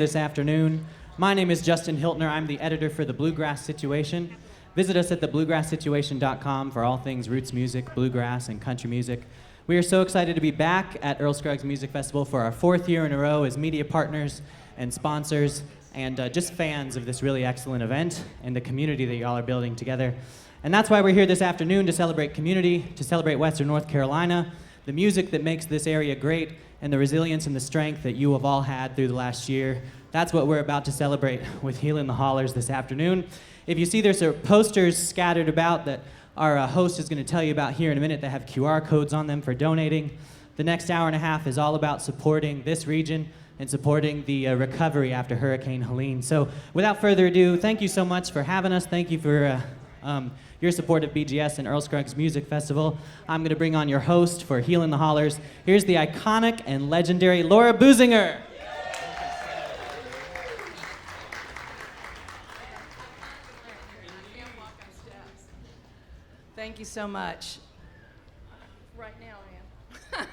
This afternoon. My name is Justin Hiltner. I'm the editor for the Bluegrass Situation. Visit us at thebluegrasssituation.com for all things roots music, bluegrass, and country music. We are so excited to be back at Earl Scruggs Music Festival for our 4th year in a row as media partners and sponsors and just fans of this really excellent event and the community that y'all are building together. And that's why we're here this afternoon, to celebrate community, to celebrate Western North Carolina, the music that makes this area great, and the resilience and the strength that you have all had through the last year. That's what we're about to celebrate with Healing the Hollers this afternoon. If you see there's posters scattered about that our host is going to tell you about here in a minute that have QR codes on them for donating. The next hour and a half is all about supporting this region and supporting the recovery after Hurricane Helene. So without further ado, thank you so much for having us. Thank you for your support of BGS and Earl Scruggs Music Festival. I'm going to bring on your host for Healing the Hollers. Here's the iconic and legendary Laura Boosinger. Thank you so much. Right now I am.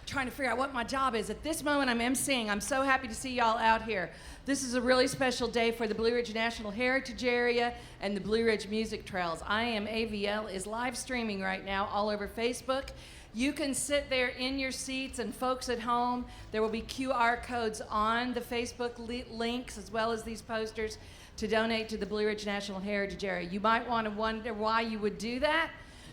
Trying to figure out what my job is. At this moment I'm emceeing. I'm so happy to see y'all out here. This is a really special day for the Blue Ridge National Heritage Area and the Blue Ridge Music Trails. I Am AVL is live streaming right now all over Facebook. You can sit there in your seats, and folks at home, there will be QR codes on the Facebook links as well as these posters to donate to the Blue Ridge National Heritage Area. You might want to wonder why you would do that.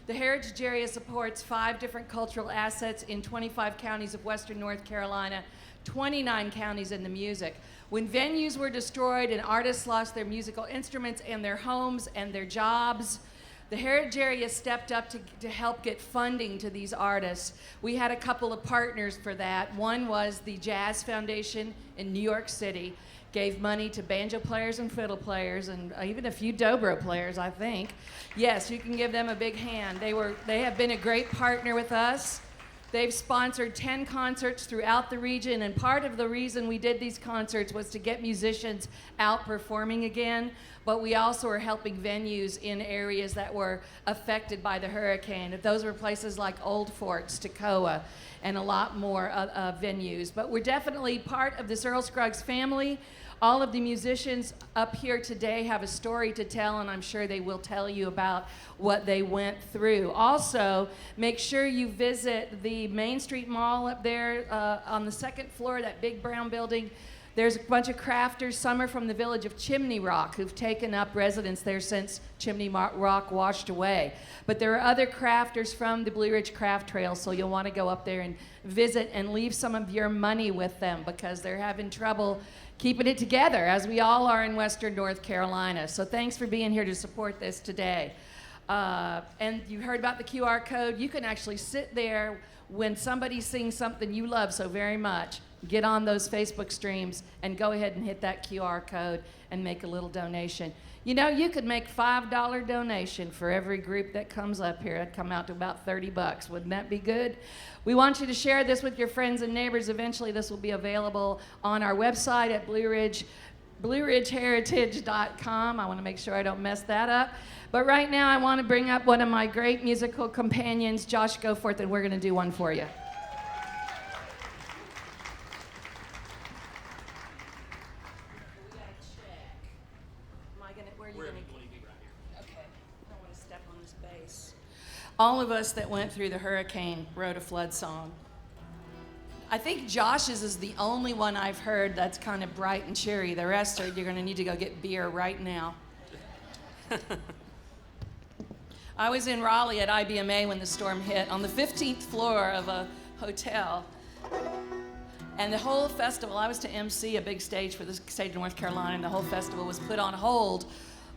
The Heritage Area supports 5 different cultural assets in 25 counties of Western North Carolina, 29 counties in the music. When venues were destroyed and artists lost their musical instruments and their homes and their jobs, the Heritage Area stepped up to help get funding to these artists. We had a couple of partners for that. One was the Jazz Foundation in New York City, gave money to banjo players and fiddle players and even a few dobro players, I think. Yes, you can give them a big hand. They have been a great partner with us. They've sponsored 10 concerts throughout the region, and part of the reason we did these concerts was to get musicians out performing again, but we also are helping venues in areas that were affected by the hurricane. Those were places like Old Forks, Toccoa, and a lot more venues. But we're definitely part of this Earl Scruggs family. All of the musicians up here today have a story to tell, and I'm sure they will tell you about what they went through. Also, make sure you visit the Main Street Mall up there on the 2nd floor, that big brown building. There's a bunch of crafters. Some are from the village of Chimney Rock who've taken up residence there since Chimney Rock washed away. But there are other crafters from the Blue Ridge Craft Trail, so you'll want to go up there and visit and leave some of your money with them because they're having trouble keeping it together, as we all are in Western North Carolina. So thanks for being here to support this today. And you heard about the QR code. You can actually sit there when somebody sings something you love so very much. Get on those Facebook streams and go ahead and hit that QR code and make a little donation. You know, you could make $5 donation for every group that comes up here. That'd come out to about $30. Wouldn't that be good? We want you to share this with your friends and neighbors. Eventually this will be available on our website at blueridgeheritage.com. I want to make sure I don't mess that up. But right now I want to bring up one of my great musical companions, Josh Goforth, and we're going to do one for you. All of us that went through the hurricane wrote a flood song. I think Josh's is the only one I've heard that's kind of bright and cheery. The rest are, you're going to need to go get beer right now. I was in Raleigh at IBMA when the storm hit on the 15th floor of a hotel. And the whole festival, I was to MC a big stage for the state of North Carolina, and the whole festival was put on hold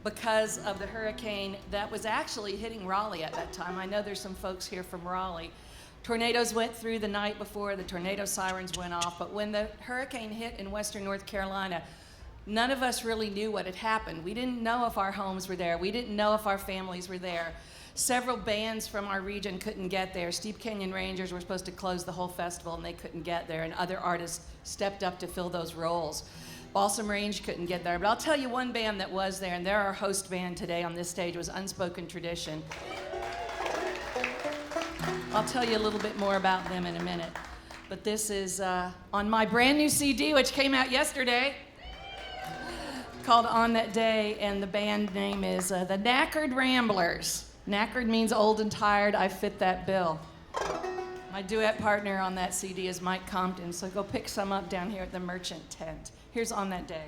because of the hurricane that was actually hitting Raleigh at that time. I know there's some folks here from Raleigh. Tornadoes went through the night before, the tornado sirens went off, but when the hurricane hit in Western North Carolina, none of us really knew what had happened. We didn't know if our homes were there. We didn't know if our families were there. Several bands from our region couldn't get there. Steep Canyon Rangers were supposed to close the whole festival and they couldn't get there, and other artists stepped up to fill those roles. Balsam Range couldn't get there, but I'll tell you one band that was there, and they're our host band today on this stage, was Unspoken Tradition. I'll tell you a little bit more about them in a minute. But this is on my brand new CD, which came out yesterday, called On That Day, and the band name is the Knackered Ramblers. Knackered means old and tired. I fit that bill. My duet partner on that CD is Mike Compton, so go pick some up down here at the Merchant Tent. Here's On That Day.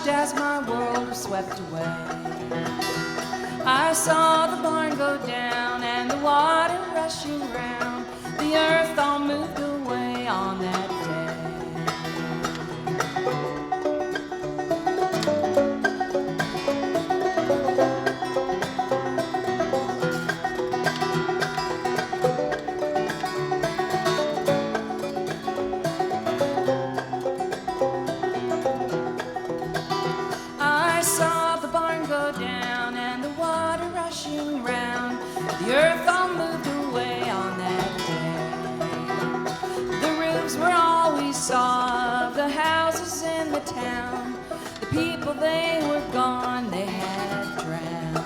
As my world was swept away, I saw the barn go down and the water rushing round. The earth all moved away on that town. The people, they were gone, they had drowned.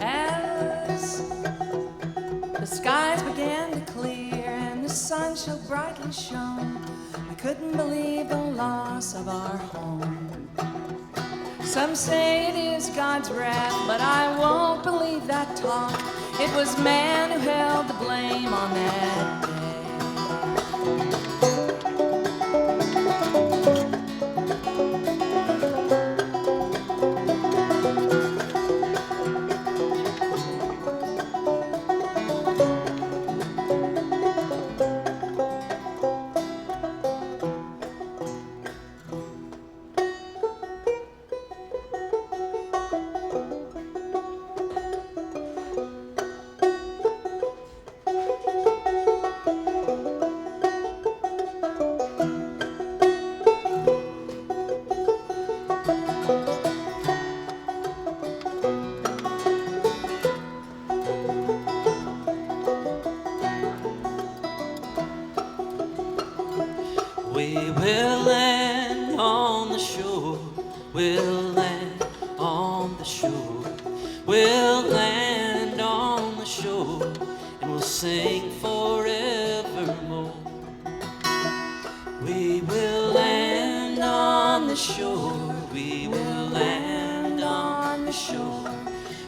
As the skies began to clear, the sun so brightly shone, we couldn't believe the loss of our home. Some say it is God's wrath, but I won't believe that talk. It was man who held the blame on that day. We will land on the shore. We'll land on the shore. We'll land on the shore, and we'll sing forevermore. We will land on the shore. We will land on the shore.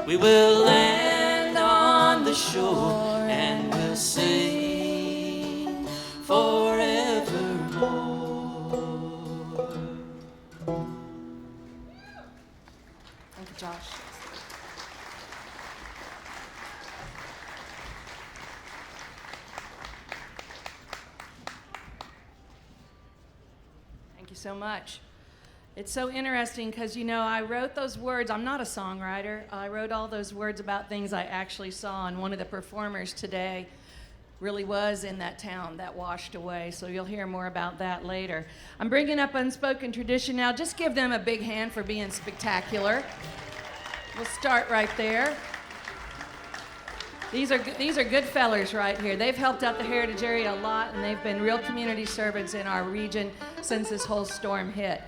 We will land on the shore, and we'll sing forevermore. Thank you, Josh. Thank you so much. It's so interesting because, you know, I wrote those words. I'm not a songwriter. I wrote all those words about things I actually saw, and one of the performers today really was in that town that washed away, so you'll hear more about that later. I'm bringing up Unspoken Tradition now. Just give them a big hand for being spectacular. We'll start right there. These are good fellers right here. They've helped out the Heritage area a lot, and they've been real community servants in our region since this whole storm hit.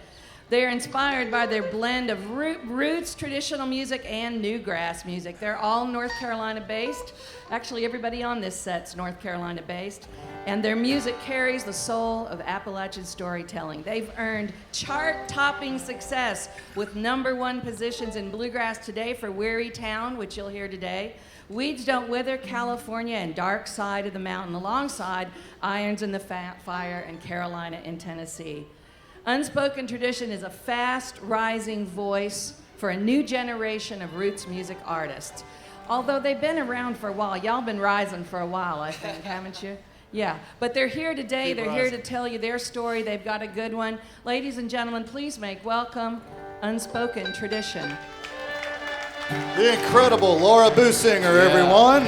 They're inspired by their blend of roots, traditional music, and newgrass music. They're all North Carolina based. Actually, everybody on this set's North Carolina based. And their music carries the soul of Appalachian storytelling. They've earned chart-topping success with #1 positions in Bluegrass Today for Weary Town, which you'll hear today, Weeds Don't Wither, California, and Dark Side of the Mountain, alongside Irons in the Fire and Carolina in Tennessee. Unspoken Tradition is a fast rising voice for a new generation of roots music artists. Although they've been around for a while. Y'all been rising for a while, I think, haven't you? Yeah, but they're here today. They're here to tell you their story. They've got a good one. Ladies and gentlemen, please make welcome Unspoken Tradition. The incredible Laura Boosinger, everyone.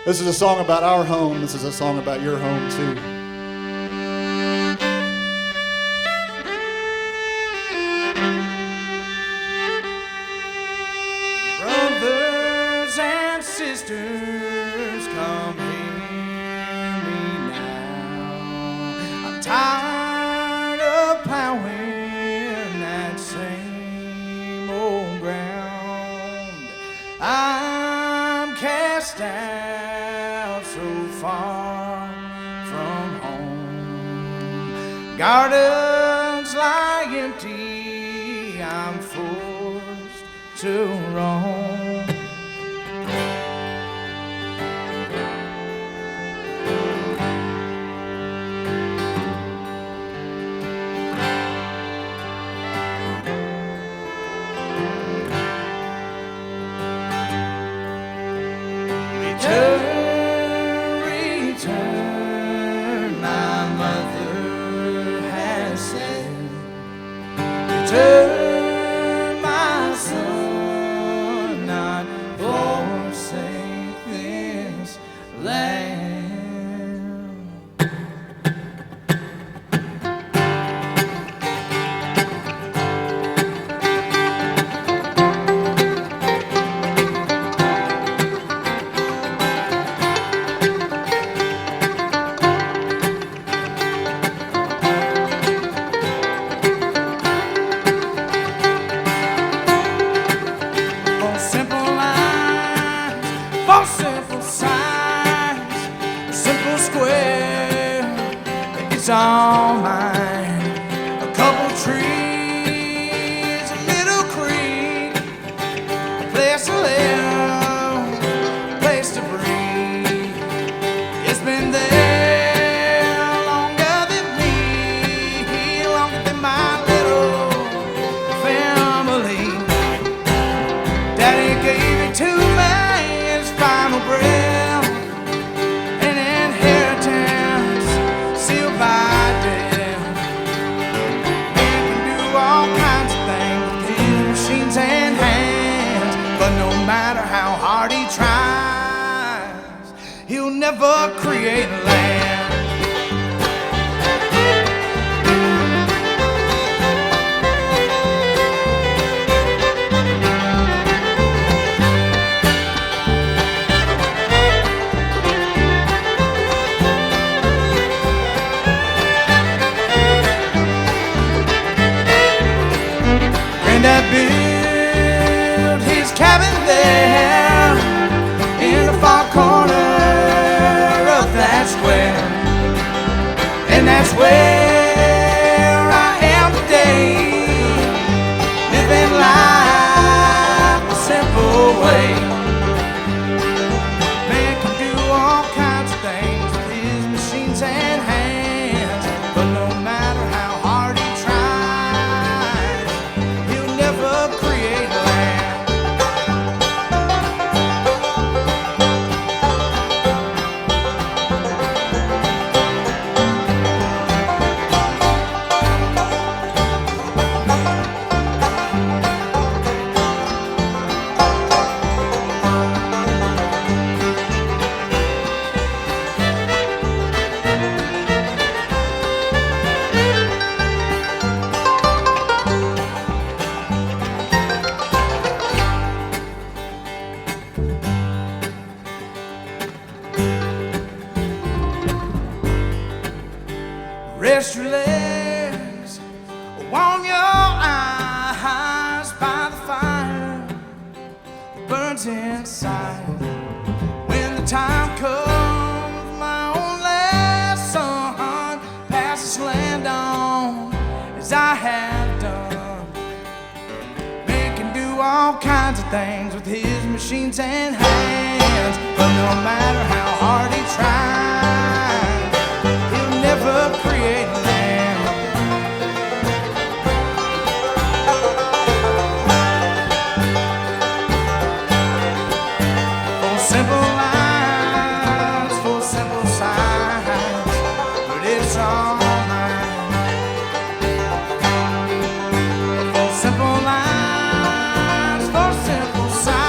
This is a song about our home. This is a song about your home, too. Brothers and sisters, come hear me now. I'm tired of plowing that same old ground. I'm cast out so far from home. Gardens lie empty, I'm forced to roam. Return, my mother has said. Return, my son, not forsake this land. For simple signs, simple square, it's all mine. A couple trees, a little creek, a place to live, a place to breathe. It's been there longer than me, longer than my little family. Daddy gave it to me. Final breath, an inheritance sealed by death. Man can do all kinds of things with his machines and hands, but no matter how hard he tries, he'll never create land. That built his cabin there in the far corner of that square, and that's where I am today, living life the simple way. Man can do all kinds of things with his machines and hands, but no matter how hard he tries, never create land. Rest your legs, warm your eyes by the fire that burns inside. When the time comes, my only son, pass this land on as I have done. things with his machines and hands. But no matter how hard he tries, he'll never create land. For simple lines, for simple signs, but it's all mine. For simple lines, for simple signs.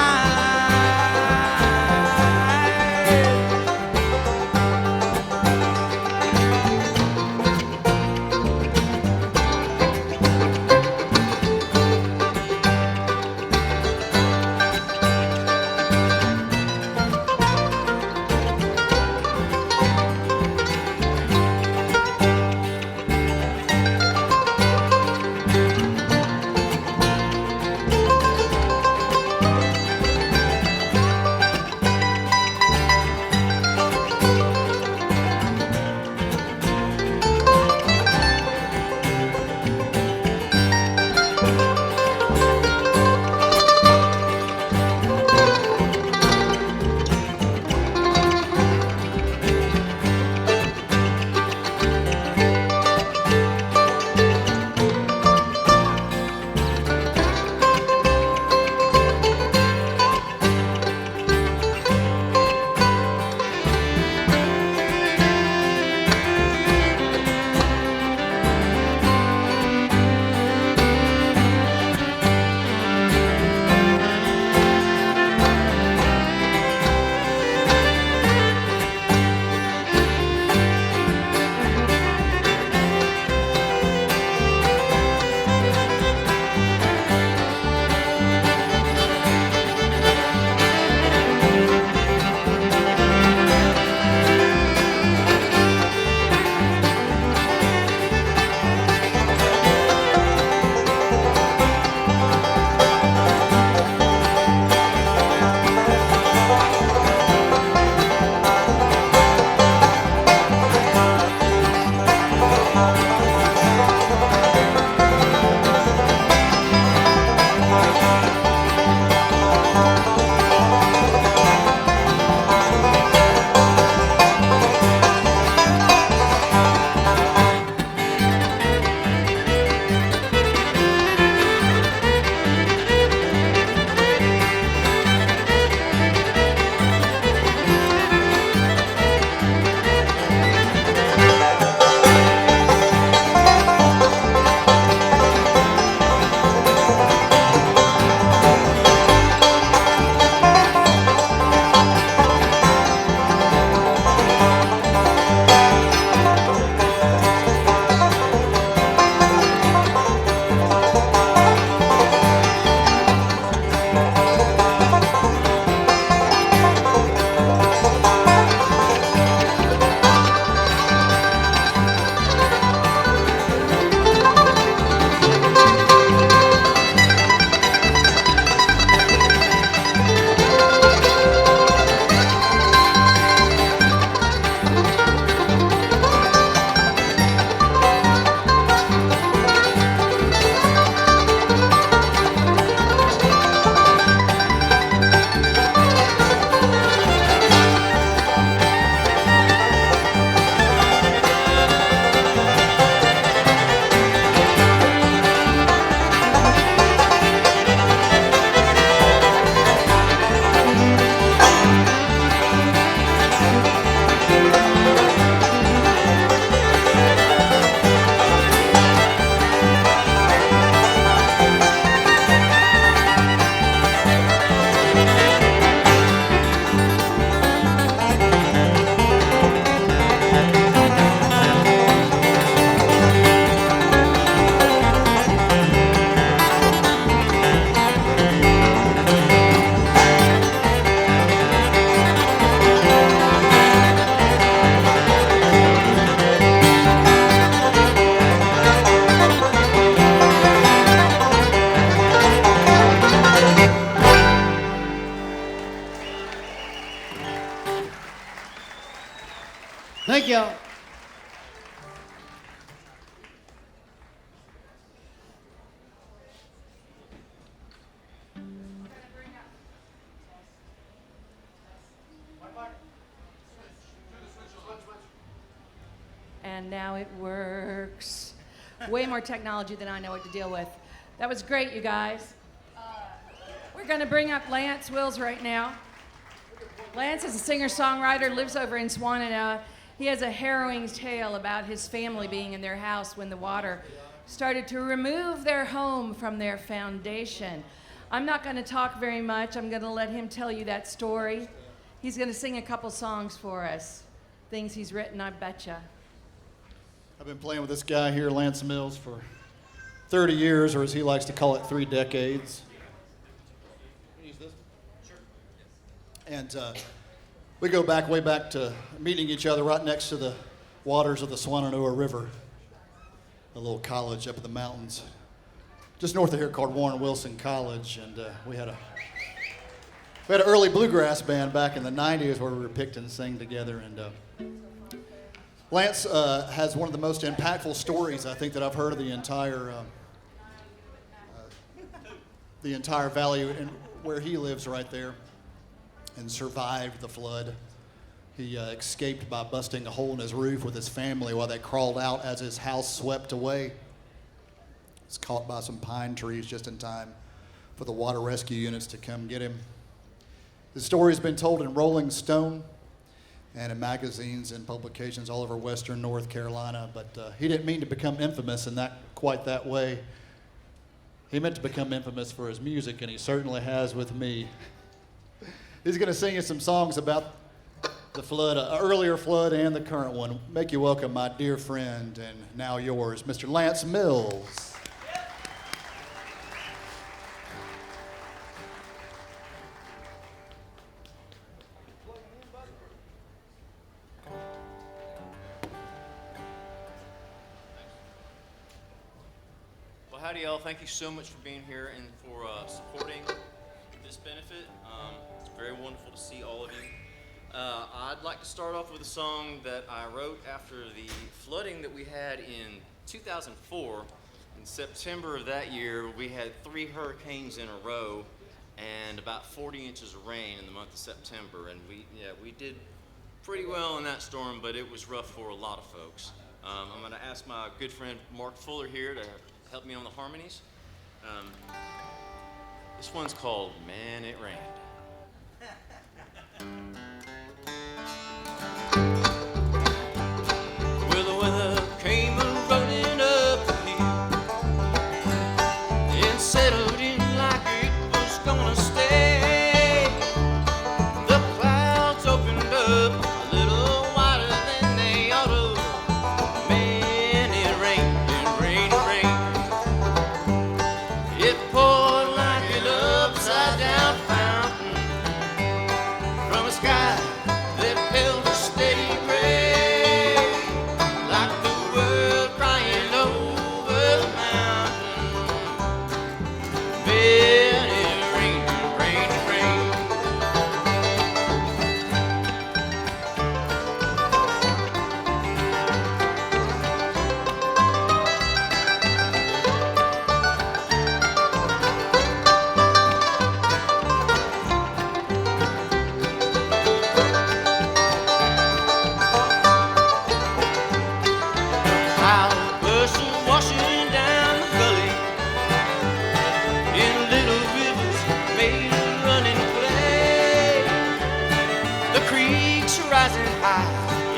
Thank y'all. and now it works. Way more technology than I know what to deal with. That was great, you guys. We're going to bring up Lance Wills right now. Lance is a singer-songwriter, lives over in Swannanoa. He has a harrowing tale about his family being in their house when the water started to remove their home from their foundation. I'm not going to talk very much. I'm going to let him tell you that story. He's going to sing a couple songs for us, things he's written, I betcha. I've been playing with this guy here, Lance Mills, for 30 years, or as he likes to call it, 3 decades. Use this? Sure. And we go back, way back to meeting each other right next to the waters of the Swannanoa River, a little college up in the mountains, just north of here called Warren Wilson College. And we had an early bluegrass band back in the 90s where we were picked and sang together. And Lance has one of the most impactful stories, I think, that I've heard of the entire valley and where he lives right there, and survived the flood. He escaped by busting a hole in his roof with his family while they crawled out as his house swept away. He was caught by some pine trees just in time for the water rescue units to come get him. His story has been told in Rolling Stone and in magazines and publications all over western North Carolina, but he didn't mean to become infamous in quite that way. He meant to become infamous for his music, and he certainly has with me. He's going to sing you some songs about the flood, an earlier flood and the current one. Make you welcome my dear friend and now yours, Mr. Lance Mills. Well, howdy, y'all. Thank you so much for being here and for supporting this benefit. It's very wonderful to see all of you. I'd like to start off with a song that I wrote after the flooding that we had in 2004. In September of that year, we had 3 hurricanes in a row and about 40 inches of rain in the month of September. And we did pretty well in that storm, but it was rough for a lot of folks. I'm going to ask my good friend Mark Fuller here to help me on the harmonies. This one's called Man, It Rained. Well, the weather came running up the hill and settled in like it was gonna stay. The clouds opened up a little wider than they ought to. Man, it rained and rained and rained. It poured like an upside down fountain from a sky that held a steady gray, like the world crying over the mountain. Man, it rained and rained and rained. Cloud bursts are washing down the gully in little rivers made of running clay. The creeks are rising high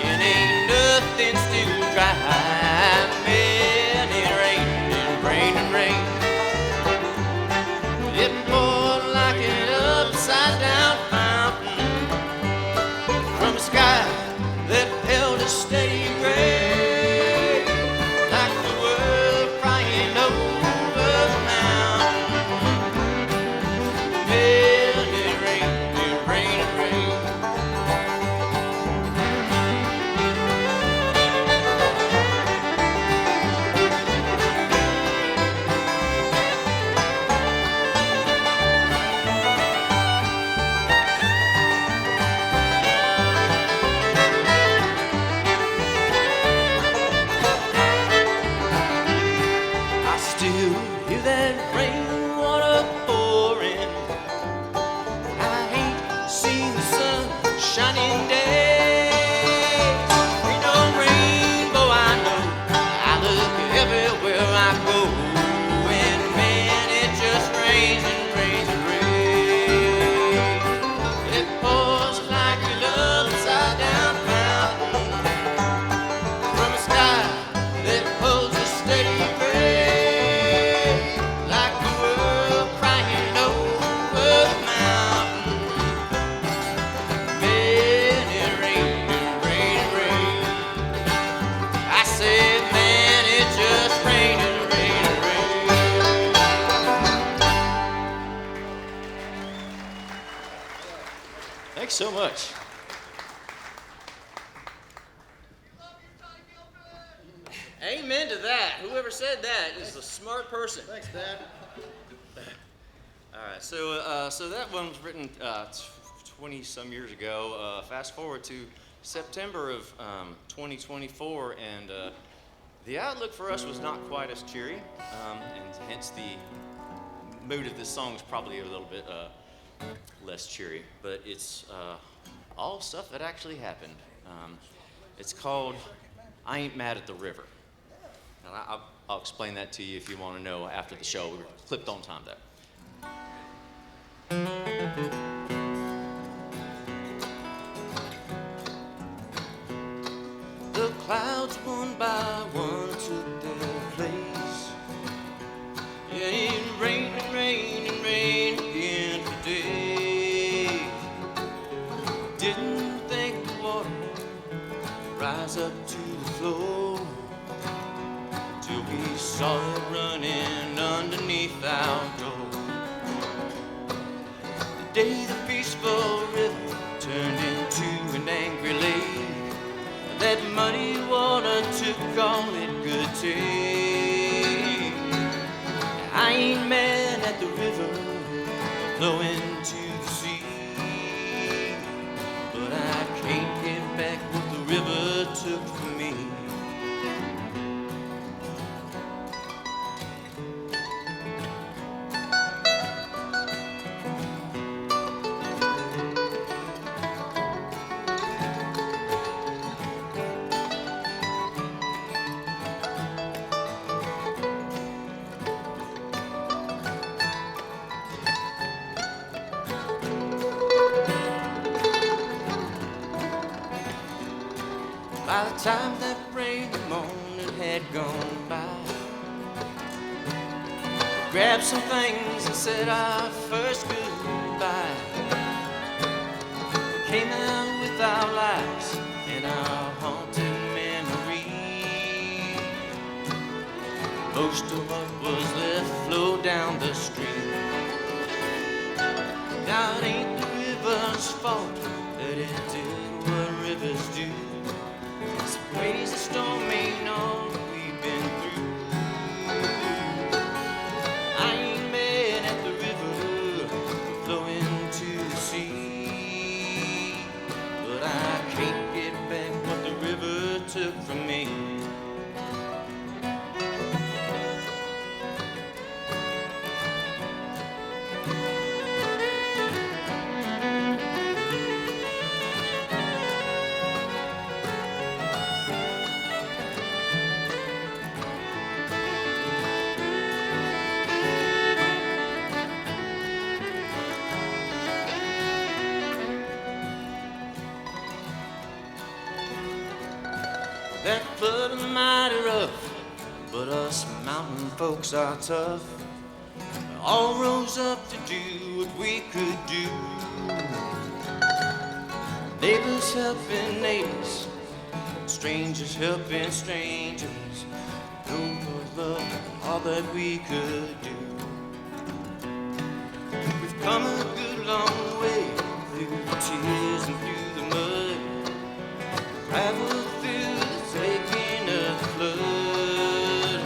and ain't nothing still dry. Man, it rained and rained and rained. It poured like an upside down fountain from a sky that held a steady gray, like the world crying over the mountain. Man, it rained and rained and rained. much. Amen to that. Whoever said that is a smart person. Thanks, Dad. All right, so that one was written 20-some years ago. Fast forward to September of 2024, and the outlook for us was not quite as cheery, and hence the mood of this song is probably a little bit less cheery, but it's all stuff that actually happened. It's called I Ain't Mad at the River. And I'll explain that to you if you want to know after the show. We're clipped on time there. The clouds one by one took their place. It rained and rained and rained again today. Didn't think the water would rise up to the floor till we saw it running underneath our door. The day the peaceful river turned into an angry lake, that muddy water took all it could take. I ain't mad at the river flowing to the sea, but I can't get back what the river took from me. By the time that rainy morning had gone by, we grabbed some things and said our first goodbye. We came out with our lives and our haunting memories. Most of what was left flowed down the stream. Now it ain't the river's fault that it did what rivers do. Praise the storm ain't all we've been through. I ain't mad at the river flowing to the sea, but I can't get back what the river took from me. That flood was mighty rough, but us mountain folks are tough. We all rose up to do what we could do. Neighbors helping neighbors, strangers helping strangers. No love, all that we could do. We've come a good long way through the tears and through the mud. Traveled through the taking of the flood.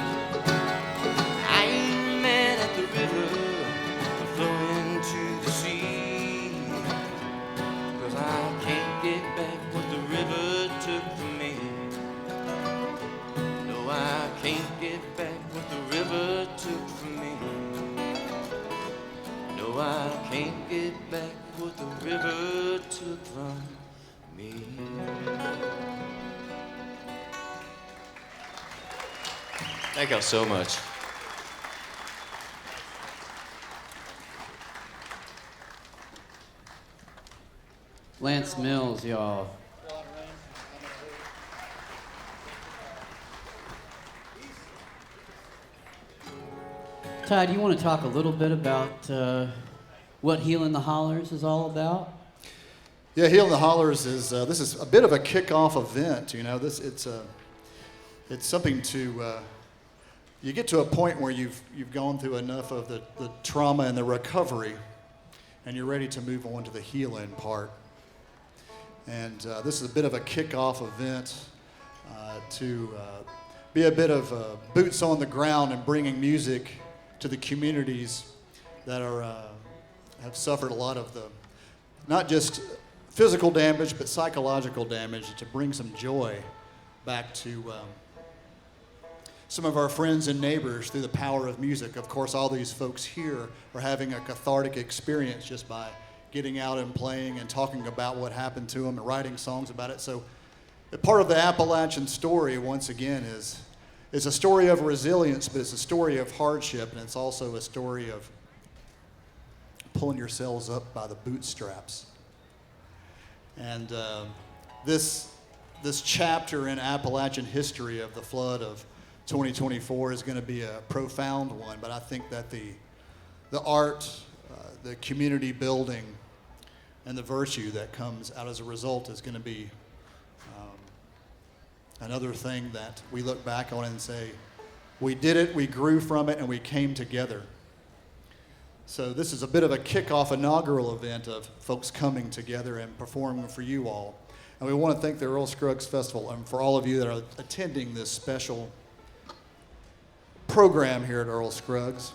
I ain't mad at the river flowing to the sea, 'cause I can't get back what the river took from me. No, I can't get back what the river took from me. No, I can't get back what the river took from me. Thank y'all so much. Lance Mills, y'all. Todd, you want to talk a little bit about what Healing the Hollers is all about? Yeah, Healing the Hollers is this is a bit of a kickoff event. You know, it's something to you get to a point where you've gone through enough of the trauma and the recovery, and you're ready to move on to the healing part. And this is a bit of a kickoff event to be a bit of boots on the ground and bringing music to the communities that have suffered a lot of the, not just physical damage, but psychological damage, to bring some joy back to some of our friends and neighbors through the power of music. Of course, all these folks here are having a cathartic experience just by getting out and playing and talking about what happened to them and writing songs about it. So a part of the Appalachian story, once again, is a story of resilience, but it's a story of hardship, and it's also a story of pulling yourselves up by the bootstraps. And this chapter in Appalachian history of the flood of 2024 is going to be a profound one, but I think that the art, the community building, and the virtue that comes out as a result is going to be another thing that we look back on and say, we did it, we grew from it, and we came together. So this is a bit of a kickoff inaugural event of folks coming together and performing for you all. And we want to thank the Earl Scruggs Festival and for all of you that are attending this special program here at Earl Scruggs.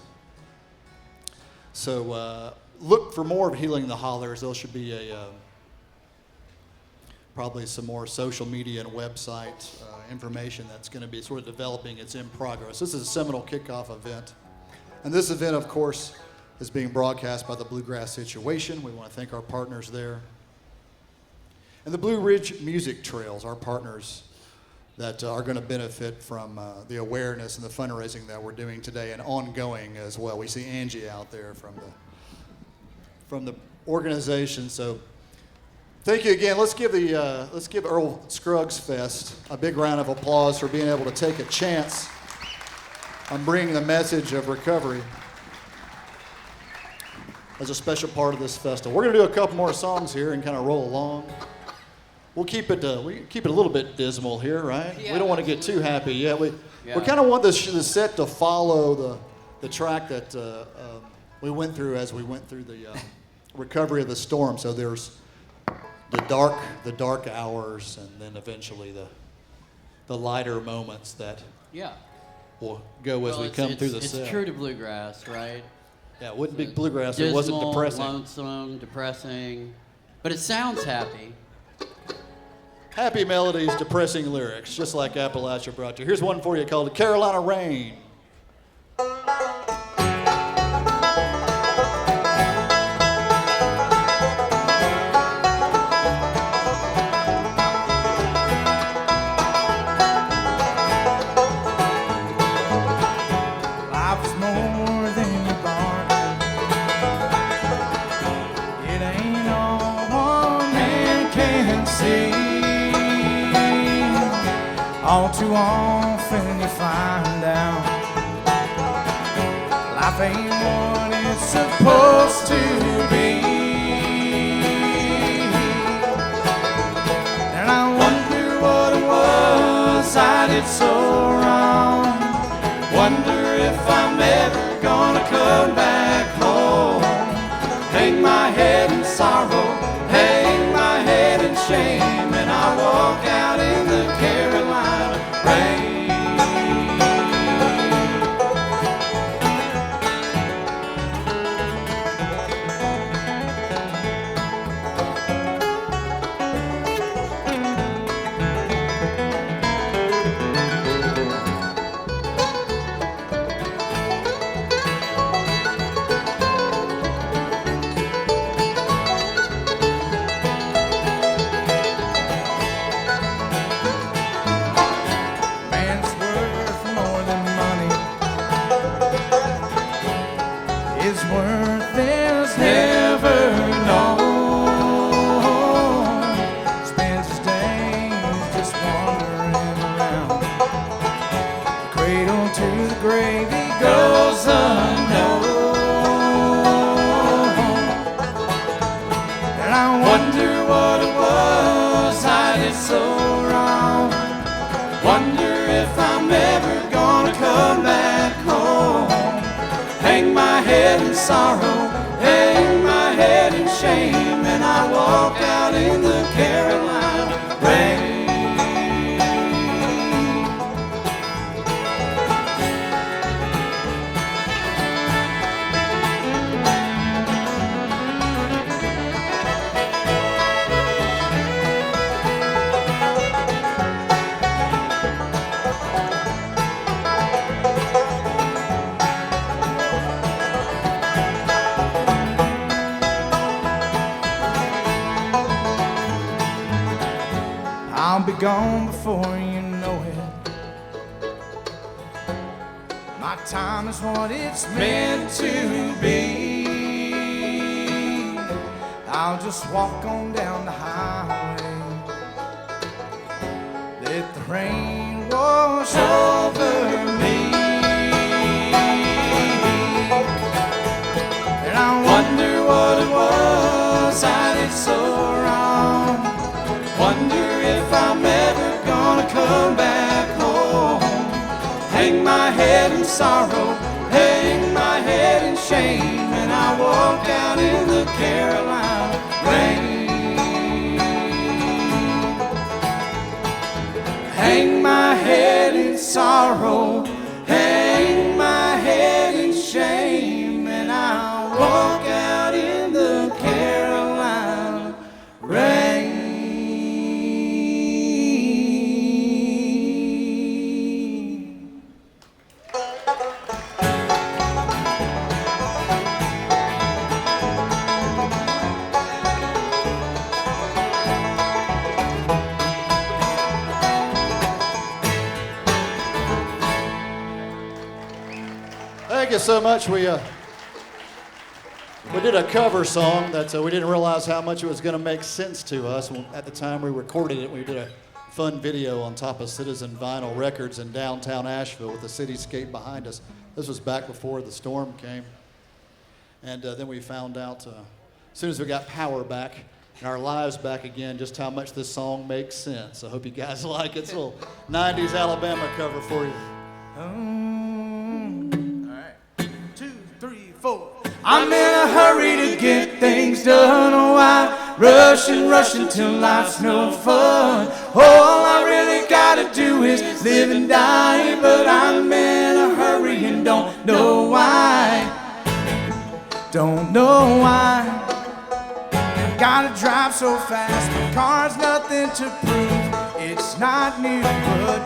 So look for more of Healing the Hollers. There should be probably some more social media and website information that's going to be sort of developing. It's in progress. This is a seminal kickoff event. And this event, of course, is being broadcast by the Bluegrass Situation. We want to thank our partners there. And the Blue Ridge Music Trails, our partners that are going to benefit from the awareness and the fundraising that we're doing today and ongoing as well. We see Angie out there from the organization. So thank you again. Let's give Earl Scruggs Fest a big round of applause for being able to take a chance on bringing the message of recovery as a special part of this festival. We're going to do a couple more songs here and kind of roll along. We'll keep it a little bit dismal here, right? Yeah, we don't want to get too happy yet. We kind of want the set to follow the track that we went through as we went through the recovery of the storm. So there's the dark hours, and then eventually the lighter moments that will go as we come through the set. It's true to bluegrass, right? Yeah, it wouldn't be bluegrass. It wasn't depressing. Lonesome, depressing, but it sounds happy. Happy melodies, depressing lyrics, just like Appalachia brought you. Here's one for you called Carolina Rain. All too often you find out life ain't what it's supposed to be. And I wonder what it was I did so wrong. Wonder if I'm ever gonna come back home. Hang my head in sorrow, hang my head in shame, and I walk out in the Carolina rain. Sorrow, hang my head in shame, and I walk out in the Carolina. I'll be gone before you know it. My time is what it's meant to be. I'll just walk on down the highway, let the rain wash over me. And I wonder what it was I did so wrong. Wonder if I'm ever gonna come back home. Hang my head in sorrow, hang my head in shame, and I walk out in the Carolina rain. Hang my head in sorrow, hang my head in shame, and I walk out in the Carolina rain. Thank you so much. We did a cover song that we didn't realize how much it was going to make sense to us. At the time we recorded it, we did a fun video on top of Citizen Vinyl Records in downtown Asheville with the cityscape behind us. This was back before the storm came. And then we found out, as soon as we got power back and our lives back again, just how much this song makes sense. I hope you guys like it. It's a little 90s Alabama cover for you. I'm in a hurry to get things done. Oh, I rush till life's no fun. All I really gotta do is live and die. But I'm in a hurry and don't know why. Don't know why. Gotta drive so fast, my car's nothing to prove. It's not new, but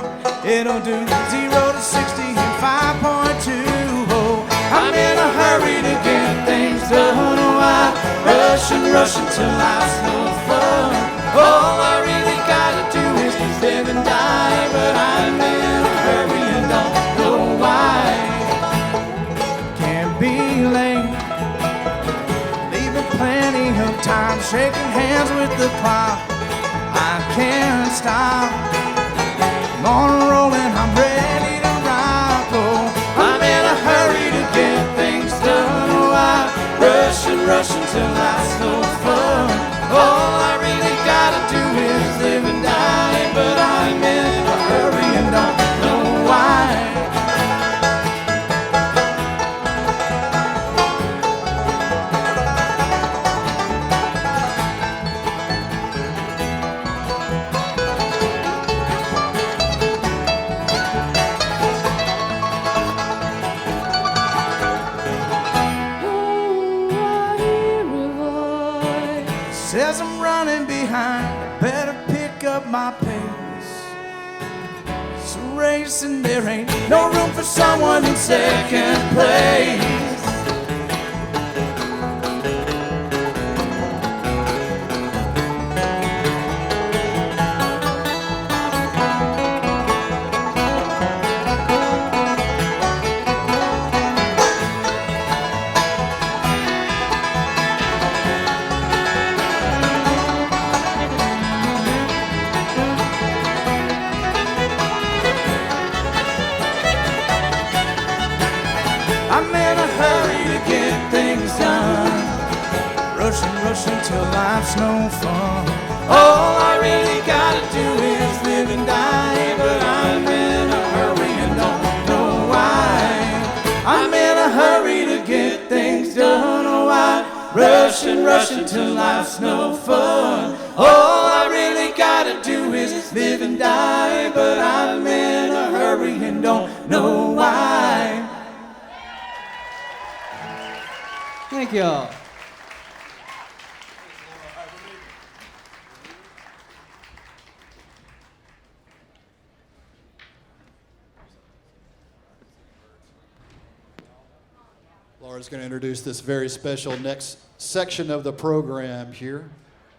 it'll do 0 to 60 in 5.2. Oh, I'm in a hurry to get things done. Oh, I rush until life's no fun. All I really gotta do is live and die. But I'm in a hurry and don't know why. Can't be late, leaving plenty of time, shaking hands with the clock. I can't stop, I'm on a roll and I'm ready to rock. Oh, I'm in a hurry to get things done. Oh, I rush until life's no fun. All I really gotta do is live and die. But I'm in a hurry and don't know why. Says I'm running behind, better pick up my pace. It's a race and there ain't no room for someone in second place. Till life's no fun. All I really gotta do is live and die. But I'm in a hurry and don't know why. I'm in a hurry to get things done. Oh, I rush till life's no fun. All I really gotta do is live and die. But I'm in a hurry and don't know why. Thank y'all. Laura's going to introduce this very special next section of the program here.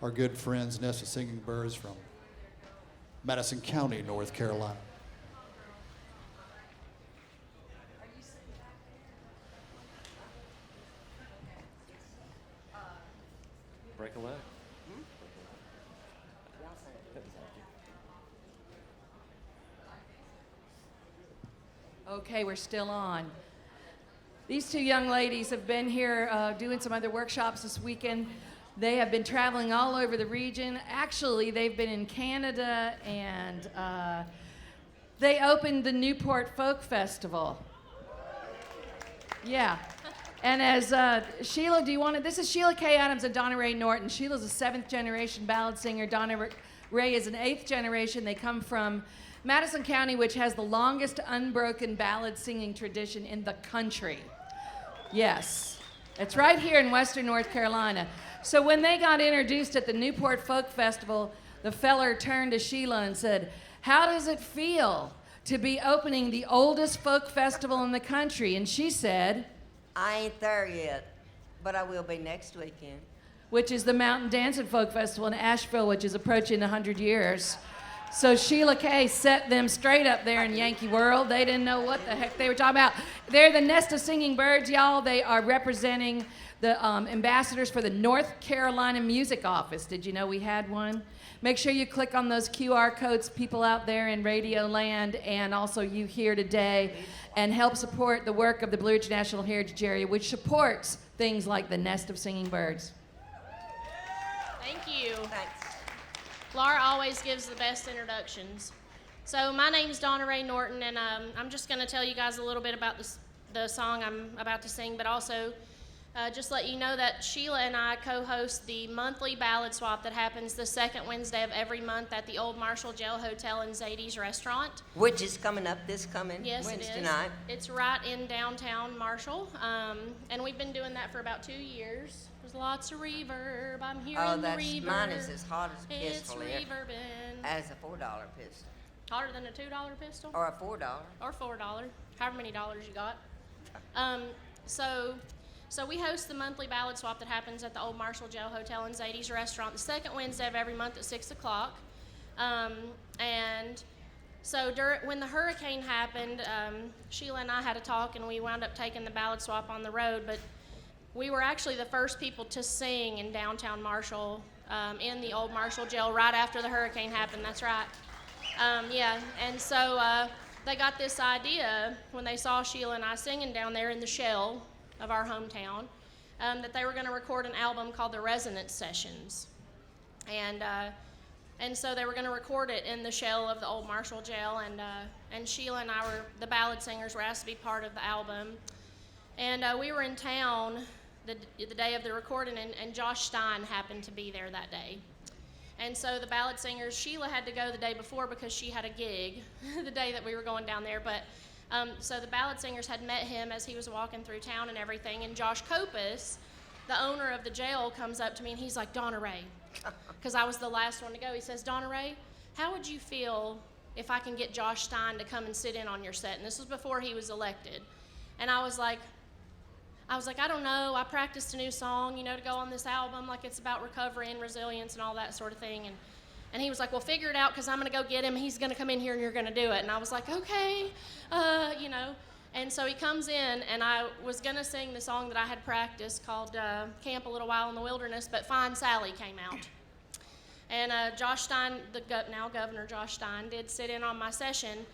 Our good friends, Nest of Singing Birds from Madison County, North Carolina. Break a leg. Okay, we're still on. These two young ladies have been here doing some other workshops this weekend. They have been traveling all over the region. Actually, they've been in Canada, and they opened the Newport Folk Festival. Yeah. And as Sheila, do you want to? This is Sheila K. Adams and Donna Ray Norton. Sheila's a 7th generation ballad singer. Donna Ray is an 8th generation. They come from Madison County, which has the longest unbroken ballad singing tradition in the country. Yes. It's right here in Western North Carolina. So when they got introduced at the Newport Folk Festival, the feller turned to Sheila and said, "How does it feel to be opening the oldest folk festival in the country?" And she said, I ain't there yet, but I will be next weekend. which is the Mountain Dancing Folk Festival in Asheville, which is approaching 100 years. So Sheila Kay set them straight up there in Yankee World. They didn't know what the heck they were talking about. They're the Nest of Singing Birds, y'all. They are representing the ambassadors for the North Carolina Music Office. Did you know we had one? Make sure you click on those QR codes, people out there in Radio Land, and also you here today, and help support the work of the Blue Ridge National Heritage Area, which supports things like the Nest of Singing Birds. Thank you. Thanks. Laura always gives the best introductions. So my name's Donna Ray Norton, and I'm just going to tell you guys a little bit about the song I'm about to sing, but also just let you know that Sheila and I co-host the monthly ballad swap that happens the second Wednesday of every month at the Old Marshall Jail Hotel and Zadie's Restaurant. Which is coming up this coming Yes, Wednesday it is. night. It's right in downtown Marshall, and we've been doing that for about 2 years. There's lots of reverb. I'm hearing Oh, the that's reverb. mine is as hot as a It's pistol here. reverbing. As a $4 pistol. Hotter than a $2 pistol? Or a $4. Or $4, however many dollars you got. So we host the monthly ballad swap that happens at the Old Marshall Jail Hotel and Zadie's Restaurant the second Wednesday of every month at 6 o'clock. And so when the hurricane happened, Sheila and I had a talk, and we wound up taking the ballad swap on the road, but we were actually the first people to sing in downtown Marshall, in the Old Marshall Jail right after the hurricane happened. That's right. And so they got this idea when they saw Sheila and I singing down there in the shell of our hometown, that they were going to record an album called the Resonance Sessions. And so they were going to record it in the shell of the Old Marshall Jail, and Sheila and I were, the ballad singers, were asked to be part of the album. And we were in town the day of the recording, and Josh Stein happened to be there that day. And so the ballad singers, Sheila had to go the day before because she had a gig the day that we were going down there. But so the ballad singers had met him as he was walking through town and everything. And Josh Kopus, the owner of the jail, comes up to me and he's like, "Donna Ray," because I was the last one to go. He says, "Donna Ray, how would you feel if I can get Josh Stein to come and sit in on your set?" And this was before he was elected. And I was like, I don't know. I practiced a new song, to go on this album. Like, it's about recovery and resilience and all that sort of thing. And he was like, "Well, figure it out, because I'm going to go get him. He's going to come in here and you're going to do it." And I was like, "Okay," And so he comes in, and I was going to sing the song that I had practiced called Camp a Little While in the Wilderness, but Fine Sally came out. And Josh Stein, now Governor Josh Stein, did sit in on my session.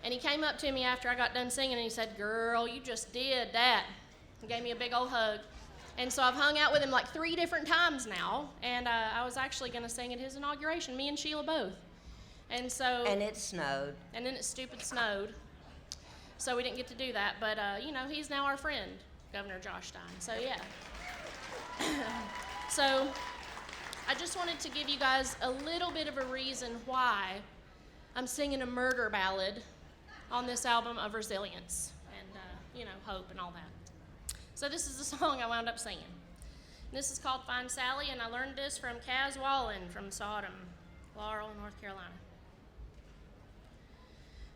And he came up to me after I got done singing, and he said, "Girl, you just did that." He gave me a big old hug. And so I've hung out with him like 3 different times now. And I was actually going to sing at his inauguration, me and Sheila both. And so. And it snowed. And then it stupid snowed. So we didn't get to do that. But, he's now our friend, Governor Josh Stein. So, yeah. So I just wanted to give you guys a little bit of a reason why I'm singing a murder ballad on this album of resilience and, hope and all that. So this is the song I wound up singing. And this is called Fine Sally, and I learned this from Kaz Wallen from Sodom, Laurel, North Carolina.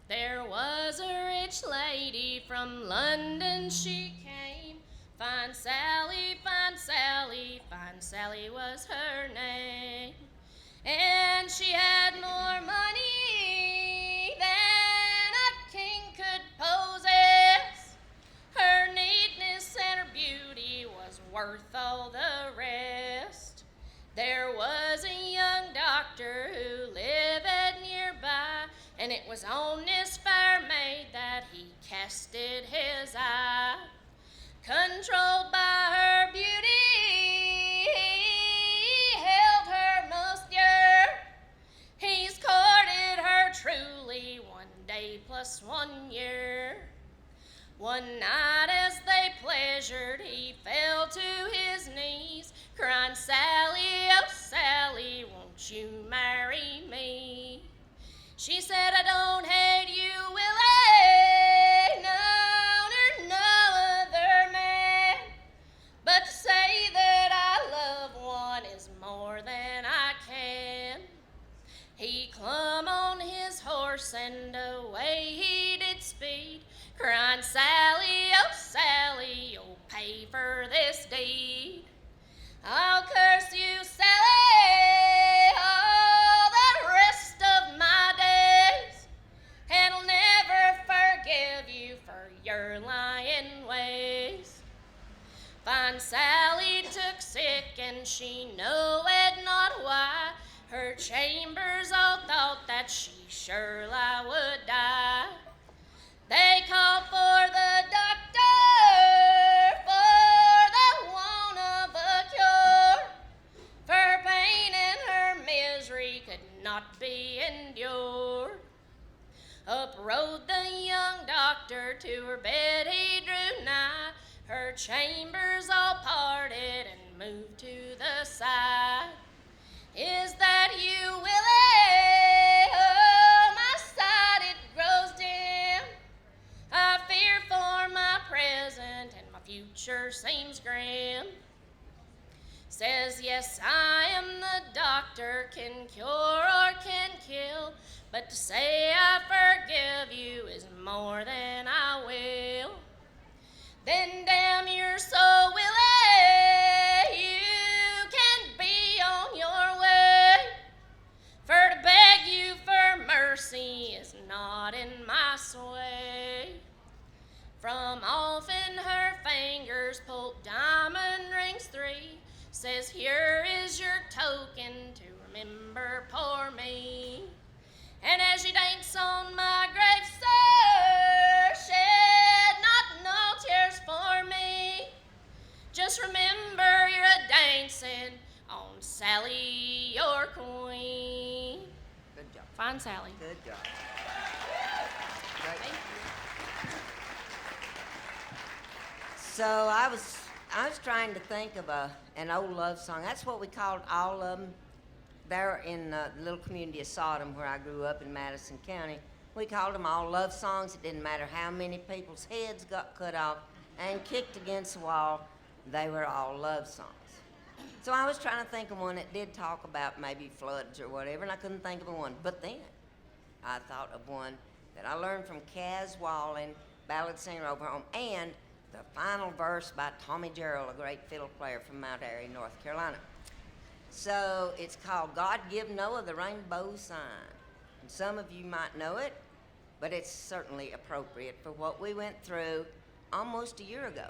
There was a rich lady from London, she came. Fine Sally, Fine Sally, Fine Sally was her name. And she had more money And it was on this fair maid that he casted his eye. Controlled by her beauty, he held her most dear. He's courted her truly 1 day plus 1 year. One night as they pleasured, he fell to his knees, crying, Sally, oh Sally, won't you marry me? She said, I don't hate you, Willie, no, nor no other man, but to say that I love one is more than I can. He clumb on his horse and away he did speed, crying, Sally, oh Sally, you'll pay for this deed. I'll curse you, Sally, all the rest of my days, and I'll never forgive you for your lying ways. Fine Sally took sick and she knowed not why. Her chambers all thought that she surely would die. They called for the doctor for the want of a cure, for pain and her misery could not be endured. Up rode the young doctor, to her bed he drew nigh. Her chambers all parted and moved to the side. Is that you, Willie? Oh, my sight, it grows dim. I fear for my present and my future seems grim. Says, yes, I am the doctor, can cure or can kill, but to say I forgive you is more than I will. Then damn your soul, Willie, you can be on your way, for to beg you for mercy is not in my sway. From off in her fingers pulled diamond rings 3, says, here is your token to remember poor me. And as you dance on my grave, sir, shed not no tears for me. Just remember you're a-dancing on Sally, your queen. Good job. Fine, Sally. Good job. Great. Thank you. So I was trying to think of an old love song. That's what we called all of them. There in the little community of Sodom, where I grew up in Madison County, we called them all love songs. It didn't matter how many people's heads got cut off and kicked against the wall, they were all love songs. So I was trying to think of one that did talk about maybe floods or whatever, and I couldn't think of one. But then I thought of one that I learned from Kaz Wallen, ballad singer over home, and the final verse by Tommy Gerald, a great fiddle player from Mount Airy, North Carolina. So it's called God Give Noah the Rainbow Sign. And some of you might know it, but it's certainly appropriate for what we went through almost a year ago,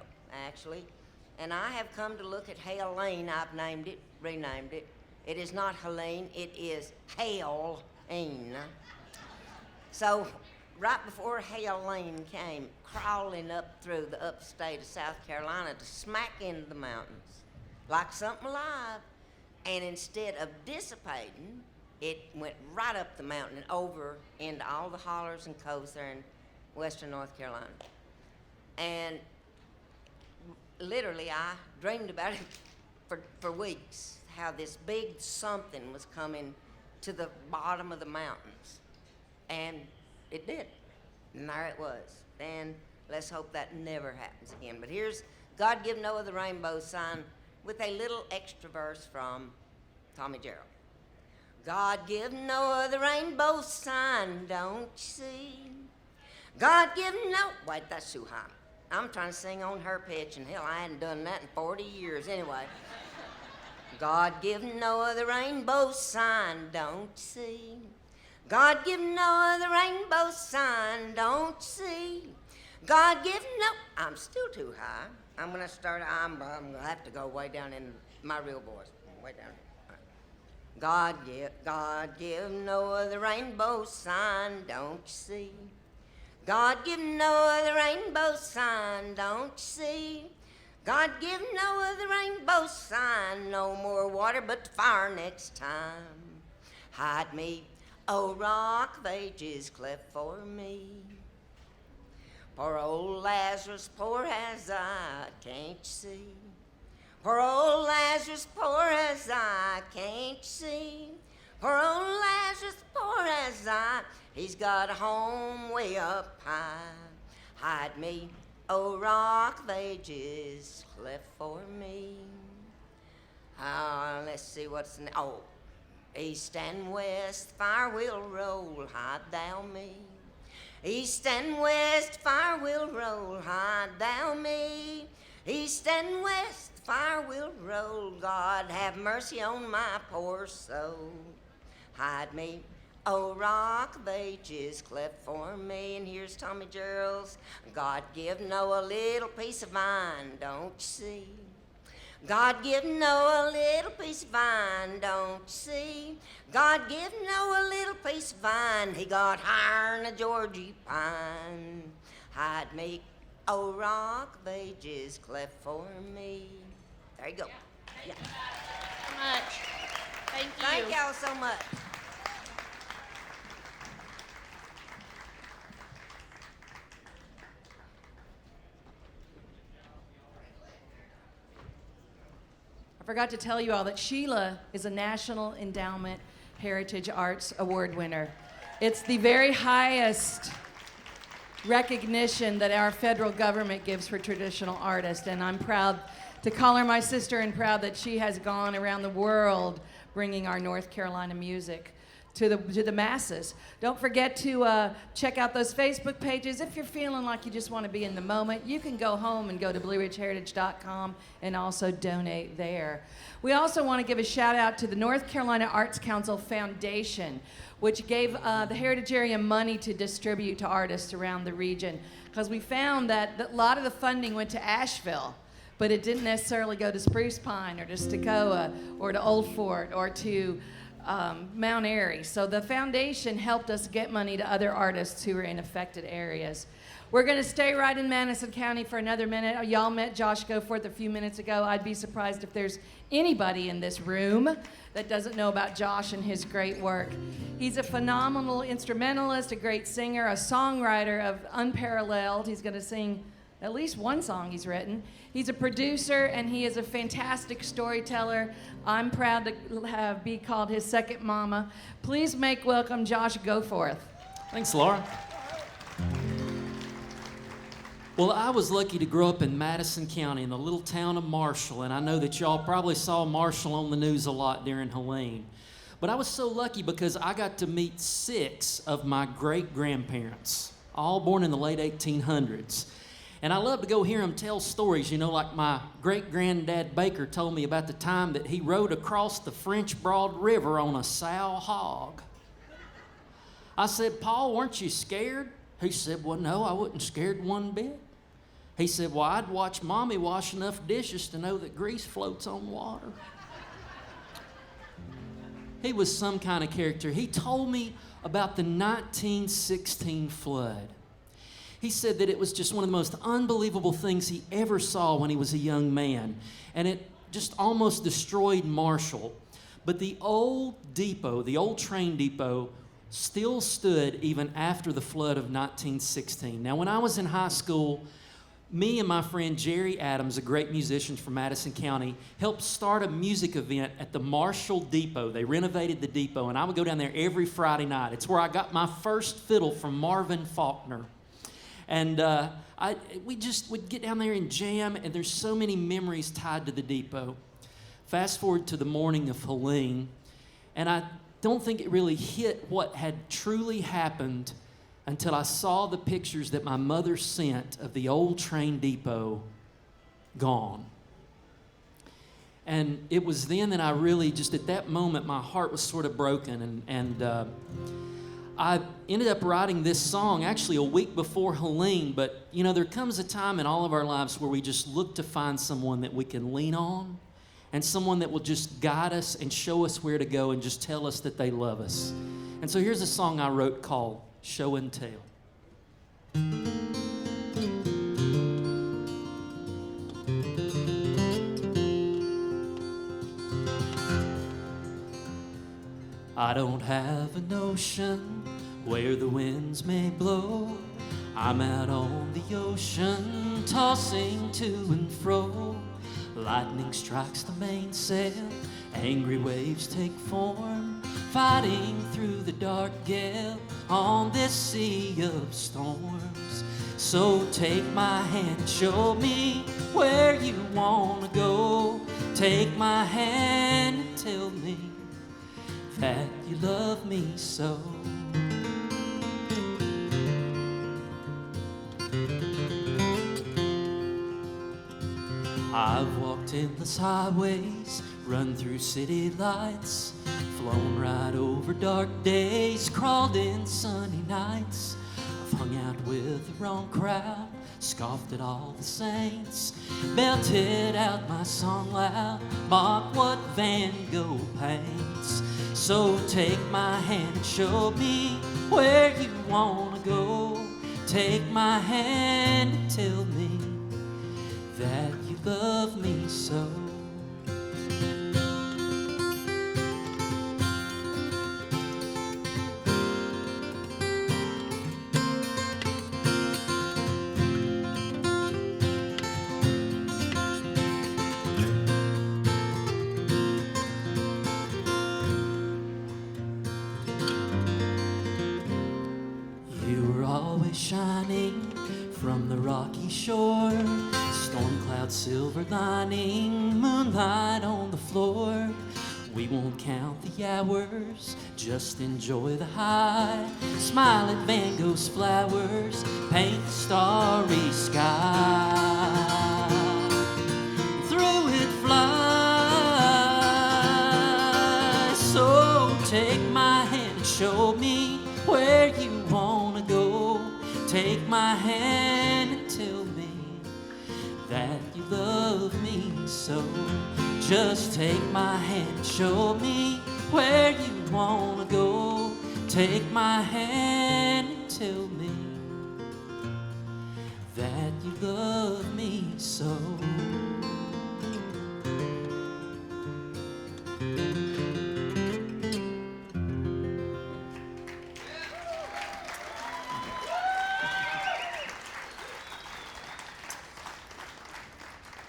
actually. And I have come to look at Helene. I've named it, renamed it. It is not Helene, it is Helene. So right before Helene came crawling up through the upstate of South Carolina to smack into the mountains like something alive, and instead of dissipating, it went right up the mountain and over into all the hollers and coves there in western North Carolina. And literally, I dreamed about it for weeks, how this big something was coming to the bottom of the mountains. And it did. And there it was. And let's hope that never happens again. But here's God Give Noah the Rainbow Sign with a little extra verse from Tommy Gerald. God give Noah the rainbow sign, don't you see? God give Noah... Wait, that's too high. I'm trying to sing on her pitch, and hell, I hadn't done that in 40 years anyway. God give Noah the rainbow sign, don't you see? God give Noah the rainbow sign, don't you see? God give Noah... I'm still too high. I'm gonna have to go way down in my real voice. Way down. All right. God give Noah the rainbow sign, don't you see? God give Noah the rainbow sign, don't you see? God give Noah the rainbow sign, no more water but fire next time. Hide me, oh rock of ages, cleft for me. Poor old Lazarus, poor as I, can't you see? Poor old Lazarus, poor as I, can't you see? Poor old Lazarus, poor as I, he's got a home way up high. Hide me, oh rock of ages, cleft for me. Let's see what's east and west, fire will roll, hide thou me. East and west, fire will roll, hide thou me. East and west, fire will roll, God have mercy on my poor soul. Hide me, oh rock of ages, cleft for me. And here's Tommy Gerald's, God give Noah a little piece of vine, don't you see? God give Noah a little piece of vine, don't you see? God give Noah a little piece of vine, he got higher than a Georgie pine. Hide me, oh rock of ages, cleft for me. There you go. Yeah. So much. Thank you. Thank y'all so much. I forgot to tell you all that Sheila is a National Endowment Heritage Arts Award winner. It's the very highest recognition that our federal government gives for traditional artists, and I'm proud to call her my sister and proud that she has gone around the world bringing our North Carolina music to the masses. Don't forget to check out those Facebook pages. If you're feeling like you just want to be in the moment, you can go home and go to BlueRidgeHeritage.com and also donate there. We also want to give a shout out to the North Carolina Arts Council Foundation, which gave the Heritage area money to distribute to artists around the region, because we found that a lot of the funding went to Asheville, but it didn't necessarily go to Spruce Pine or to Stokoa or to Old Fort or to Mount Airy. So the foundation helped us get money to other artists who were in affected areas. We're going to stay right in Madison County for another minute. Y'all met Josh Goforth a few minutes ago. I'd be surprised if there's anybody in this room that doesn't know about Josh and his great work. He's a phenomenal instrumentalist, a great singer, a songwriter of unparalleled. He's going to sing at least one song he's written. He's a producer, and he is a fantastic storyteller. I'm proud to be called his second mama. Please make welcome Josh Goforth. Thanks, Laura. Well, I was lucky to grow up in Madison County in the little town of Marshall, and I know that y'all probably saw Marshall on the news a lot during Helene. But I was so lucky because I got to meet 6 of my great-grandparents, all born in the late 1800s. And I love to go hear them tell stories, you know, like my great-granddad Baker told me about the time that he rode across the French Broad River on a sow hog. I said, Paul, weren't you scared? He said, well, no, I wasn't scared one bit. He said, well, I'd watch Mommy wash enough dishes to know that grease floats on water. He was some kind of character. He told me about the 1916 flood. He said that it was just one of the most unbelievable things he ever saw when he was a young man. And it just almost destroyed Marshall. But the old depot, the old train depot, still stood even after the flood of 1916. Now, when I was in high school, me and my friend Jerry Adams, a great musician from Madison County, helped start a music event at the Marshall Depot. They renovated the depot, and I would go down there every Friday night. It's where I got my first fiddle from Marvin Faulkner. And we just would get down there and jam, and there's so many memories tied to the depot. Fast forward to the morning of Helene, and I don't think it really hit what had truly happened until I saw the pictures that my mother sent of the old train depot gone. And it was then that I really, just at that moment, my heart was sort of broken. And I ended up writing this song actually a week before Helene. But, you know, there comes a time in all of our lives where we just look to find someone that we can lean on and someone that will just guide us and show us where to go and just tell us that they love us. And so here's a song I wrote called Show and Tell. I don't have a notion where the winds may blow. I'm out on the ocean, tossing to and fro. Lightning strikes the mainsail, angry waves take form, fighting through the dark gale on this sea of storms. So take my hand, show me where you wanna go. Take my hand and tell me that you love me so. I've walked endless highways, run through city lights, flown right over dark days, crawled in sunny nights. I've hung out with the wrong crowd, scoffed at all the saints, belted out my song loud, mocked what Van Gogh paints. So take my hand and show me where you wanna go. Take my hand and tell me that you love me so. You were always shining from the rocky shore, storm cloud silver lining, moonlight on the floor. We won't count the hours, just enjoy the high. Smile at Van Gogh's flowers, paint the starry sky. Through it fly. So take my hand and show me where you wanna go. Take my hand and tell me that you love me so. Just take my hand and show me where you wanna go. Take my hand and tell me that you love me so.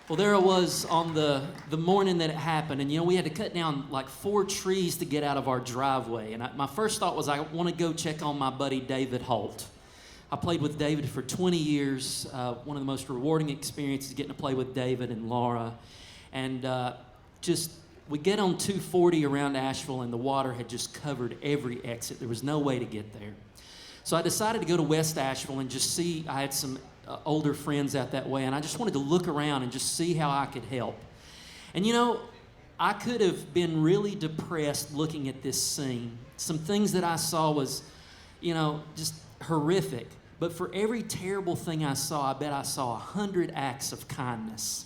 Well, there I was on the morning that it happened, and we had to cut down like 4 trees to get out of our driveway. And my first thought was I want to go check on my buddy David Holt. I played with David for 20 years, one of the most rewarding experiences getting to play with David and Laura. And we get on 240 around Asheville, and the water had just covered every exit. There was no way to get there. So I decided to go to West Asheville and just see. I had some older friends out that way, and I just wanted to look around and just see how I could help. And I could have been really depressed looking at this scene. Some things that I saw was, just horrific. But for every terrible thing I saw, I bet I saw 100 acts of kindness.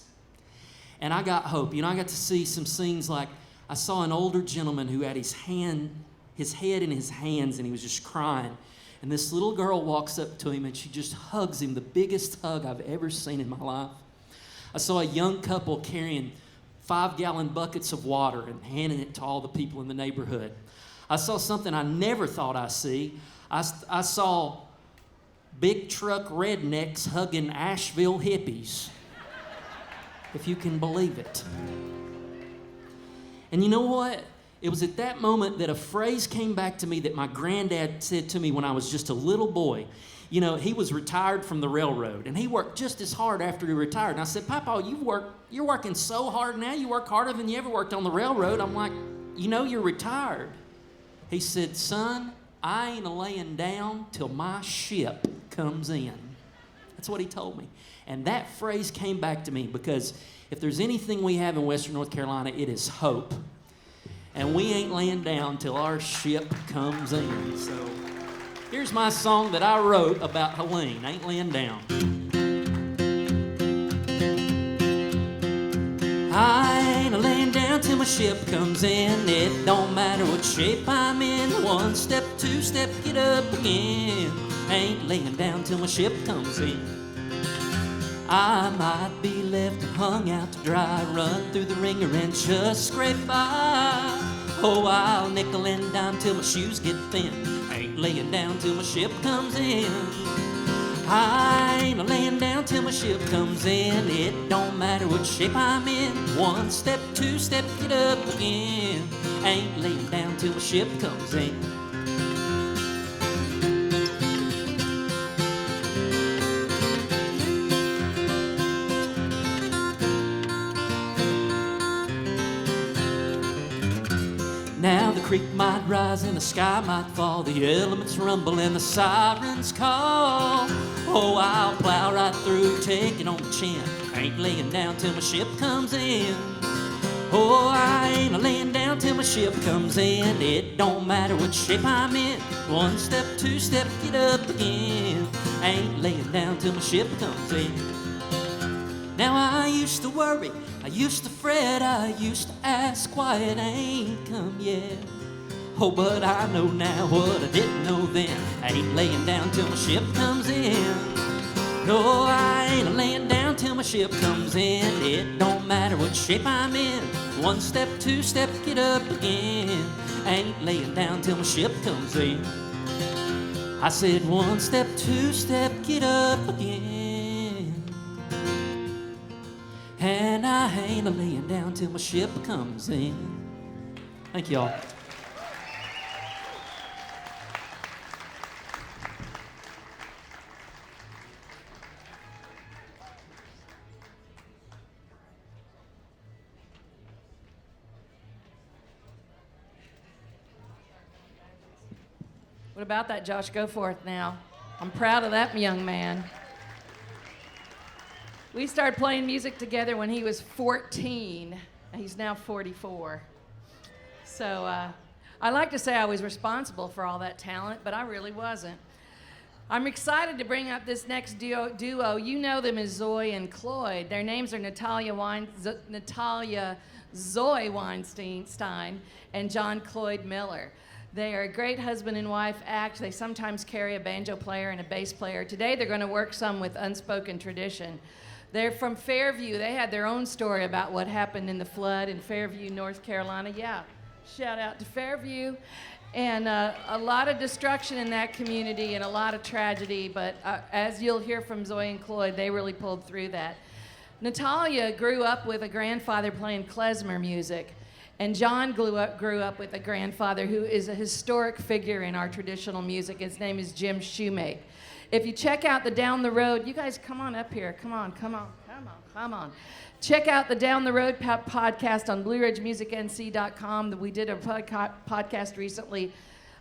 And I got hope. I got to see some scenes like I saw an older gentleman who had his head in his hands, and he was just crying. And this little girl walks up to him, and she just hugs him, the biggest hug I've ever seen in my life. I saw a young couple carrying 5-gallon buckets of water and handing it to all the people in the neighborhood. I saw something I never thought I'd see. I saw big truck rednecks hugging Asheville hippies, if you can believe it. And you know what? It was at that moment that a phrase came back to me that my granddad said to me when I was just a little boy. He was retired from the railroad, and he worked just as hard after he retired. And I said, Papa, you're working so hard now. You work harder than you ever worked on the railroad. I'm like, you're retired. He said, son, I ain't a-laying down till my ship comes in. That's what he told me. And that phrase came back to me because if there's anything we have in Western North Carolina, it is hope. And we ain't laying down till our ship comes in. So here's my song that I wrote about Helene, Ain't Laying Down. I ain't laying till my ship comes in. It don't matter what shape I'm in. One step, two step, get up again. Ain't laying down till my ship comes in. I might be left hung out to dry, run through the ringer and just scrape by. Oh, I'll nickel and dime till my shoes get thin. Ain't laying down till my ship comes in. I ain't laying down till my ship comes in. It don't matter what shape I'm in. One step, two step, get up again. Ain't laying down till my ship comes in. Now the creek might rise and the sky might fall, the elements rumble and the sirens call. Oh, I'll plow right through, take it on the chin. Ain't laying down till my ship comes in. Oh, I ain't laying down till my ship comes in. It don't matter what shape I'm in. One step, two step, get up again. Ain't laying down till my ship comes in. Now I used to worry, I used to fret, I used to ask why it ain't come yet. Oh, but I know now what I didn't know then. I ain't laying down till my ship comes in. No, I ain't laying down till my ship comes in. It don't matter what shape I'm in. One step, two step, get up again. I ain't laying down till my ship comes in. I said one step, two step, get up again. And I ain't laying down till my ship comes in. Thank y'all. What about that Josh Goforth now? I'm proud of that young man. We started playing music together when he was 14, and he's now 44. So I like to say I was responsible for all that talent, but I really wasn't. I'm excited to bring up this next duo. You know them as Zoe and Cloyd. Their names are Natalia Zoe Weinstein and John Cloyd Miller. They are a great husband and wife act. They sometimes carry a banjo player and a bass player. Today they're going to work some with Unspoken Tradition. They're from Fairview. They had their own story about what happened in the flood in Fairview, North Carolina. Yeah, shout out to Fairview. And a lot of destruction in that community and a lot of tragedy, but as you'll hear from Zoe and Cloyd, they really pulled through that. Natalia grew up with a grandfather playing klezmer music, and John grew up with a grandfather who is a historic figure in our traditional music. His name is Jim Shoemake. If you check out the Down the Road, you guys come on up here. Come on. Check out the Down the Road podcast on BlueRidgeMusicNC.com. We did a podcast recently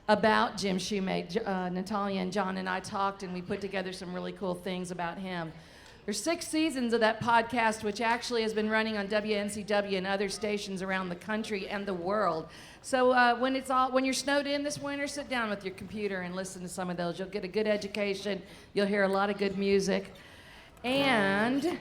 about Jim Shoemake. Natalia and John and I talked, and we put together some really cool things about him. There's 6 seasons of that podcast, which actually has been running on WNCW and other stations around the country and the world. So when you're snowed in this winter, sit down with your computer and listen to some of those. You'll get a good education. You'll hear a lot of good music. And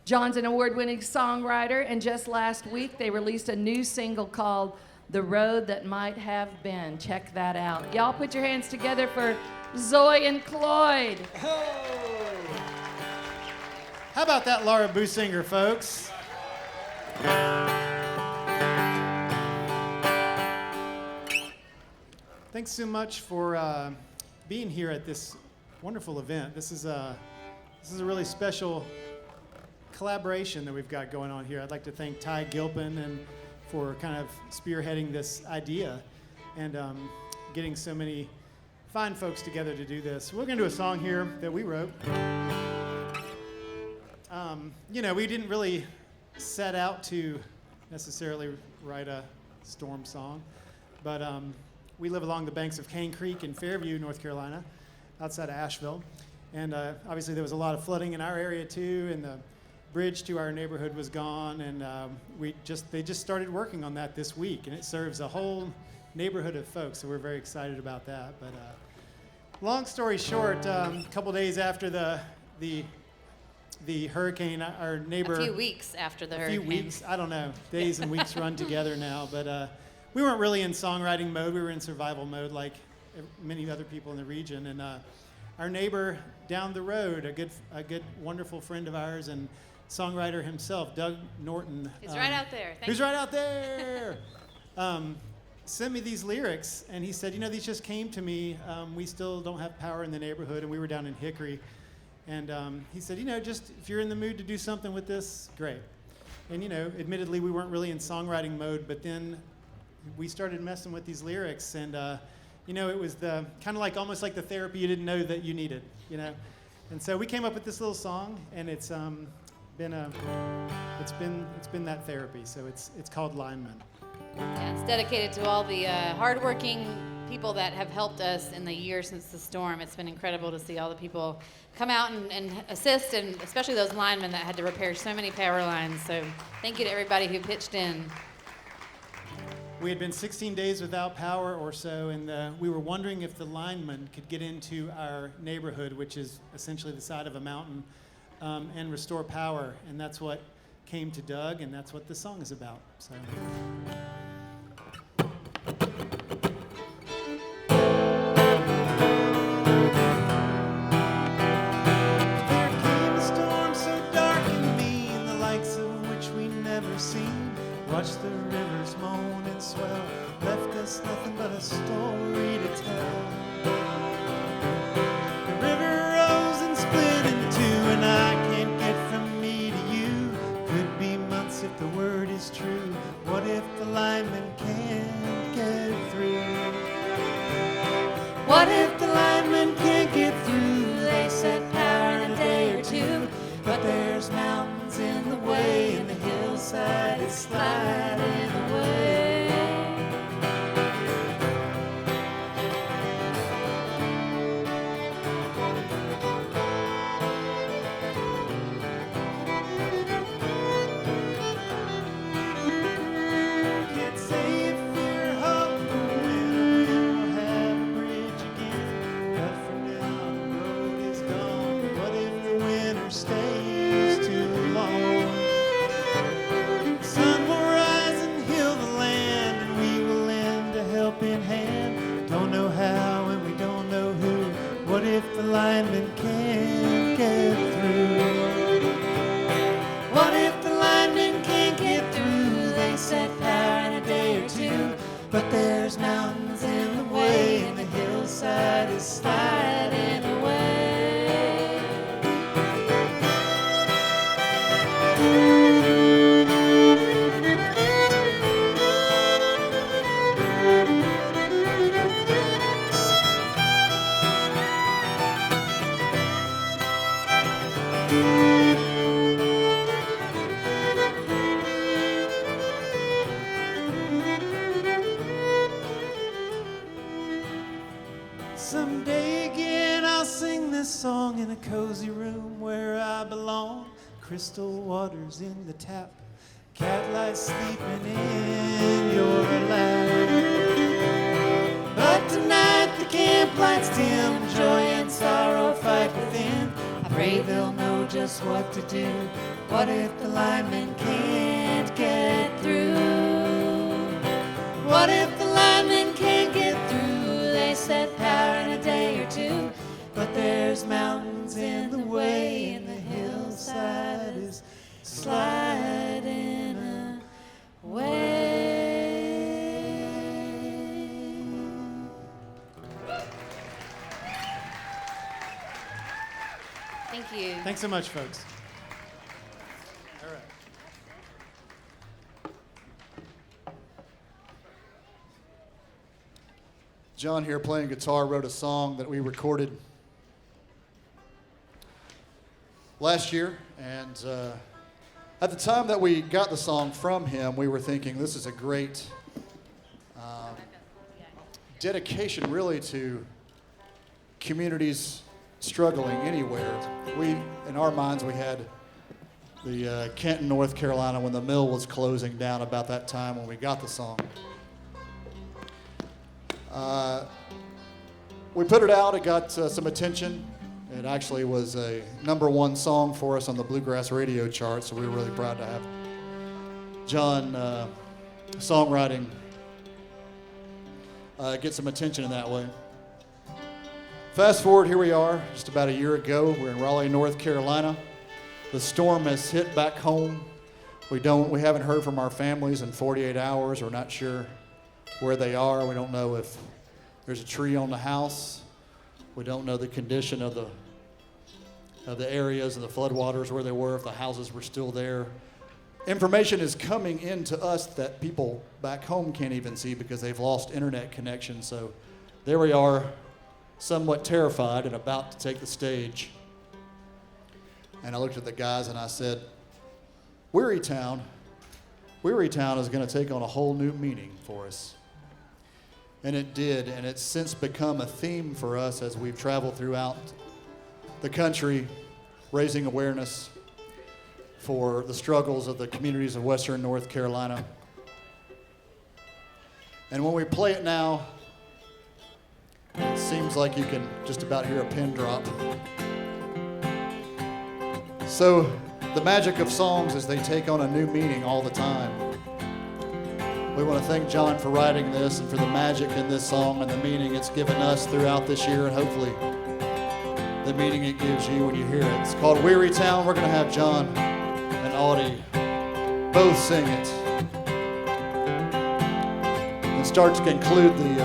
John's an award-winning songwriter, and just last week they released a new single called The Road That Might Have Been. Check that out. Y'all put your hands together for Zoe and Cloyd. How about that Laura Boosinger, folks? Thanks so much for being here at this wonderful event. This is a really special collaboration that we've got going on here. I'd like to thank Ty Gilpin and for kind of spearheading this idea and getting so many fine folks together to do this. We're going to do a song here that we wrote. We didn't really set out to necessarily write a storm song, but we live along the banks of Cane Creek in Fairview, North Carolina, outside of Asheville. And obviously there was a lot of flooding in our area too, and the bridge to our neighborhood was gone, and they just started working on that this week, and it serves a whole neighborhood of folks, so we're very excited about that. But long story short, a couple days after the the hurricane, our neighbor. A few weeks after the a hurricane. few weeks, I don't know. Days and weeks run together now, but we weren't really in songwriting mode. We were in survival mode like many other people in the region. And our neighbor down the road, a good, wonderful friend of ours and songwriter himself, Doug Norton. He's right out there. Who's right out there? Sent me these lyrics, and he said, these just came to me. We still don't have power in the neighborhood, and we were down in Hickory. And he said, just if you're in the mood to do something with this, great. And, admittedly, we weren't really in songwriting mode, but then we started messing with these lyrics, and, it was the kind of like almost like the therapy you didn't know that you needed, And so we came up with this little song, and it's been that therapy. So it's called Lineman. Yeah, it's dedicated to all the hardworking people that have helped us in the year since the storm. It's been incredible to see all the people come out and assist, and especially those linemen that had to repair so many power lines. So thank you to everybody who pitched in. We had been 16 days without power or so, and we were wondering if the linemen could get into our neighborhood, which is essentially the side of a mountain, and restore power. And that's what came to Doug, and that's what the song is about. So. Watched the rivers moan and swell, left us nothing but a story to tell. The river rose and split in two, and I can't get from me to you. Could be months if the word is true. What if the lineman can't get through? What if the lineman can't get through? They set power in a day or two, but there's mountains in the way, and the hillside is sliding away. Can't say if we're hoping we'll have a bridge again, but for now the road is gone. What if the winter stays too long? The sun will rise and heal the land, and we will lend a helping hand. Don't know how and we don't know who. What if the lineman can't get through? What if the lineman can't get through? They set power in a day or two, but there's mountains in the way, and the hillside is sliding away. Someday again I'll sing this song in a cozy room where I belong. Crystal waters in the tap, cat lies sleeping in your lap. But tonight the camp lights dim, joy and sorrow fight within. I pray they'll know just what to do. What if the lineman can't get through? What if the lineman can't get through? They set power in a day or two, but there's mountains in the way, and the hillside is sliding away. Thank you. Thanks so much, folks. All right. John here playing guitar wrote a song that we recorded last year, and at the time that we got the song from him, we were thinking this is a great dedication really to communities struggling anywhere. In our minds, we had the Kenton, North Carolina, when the mill was closing down about that time when we got the song. We put it out, it got some attention. It actually was a #1 song for us on the Bluegrass radio chart, so we were really proud to have John songwriting get some attention in that way. Fast forward, here we are, just about a year ago. We're in Raleigh, North Carolina. The storm has hit back home. We haven't heard from our families in 48 hours. We're not sure where they are. We don't know if there's a tree on the house. We don't know the condition of the areas and the floodwaters where they were, if the houses were still there. Information is coming into us that people back home can't even see because they've lost internet connection. So there we are, somewhat terrified and about to take the stage. And I looked at the guys and I said, Wearytown is going to take on a whole new meaning for us. And it did, and it's since become a theme for us as we've traveled throughout the country, raising awareness for the struggles of the communities of Western North Carolina. And when we play it now, it seems like you can just about hear a pin drop. So the magic of songs is they take on a new meaning all the time. We want to thank John for writing this and for the magic in this song and the meaning it's given us throughout this year, and hopefully the meaning it gives you when you hear it. It's called Wearytown. We're going to have John and Audie both sing it. And start to conclude the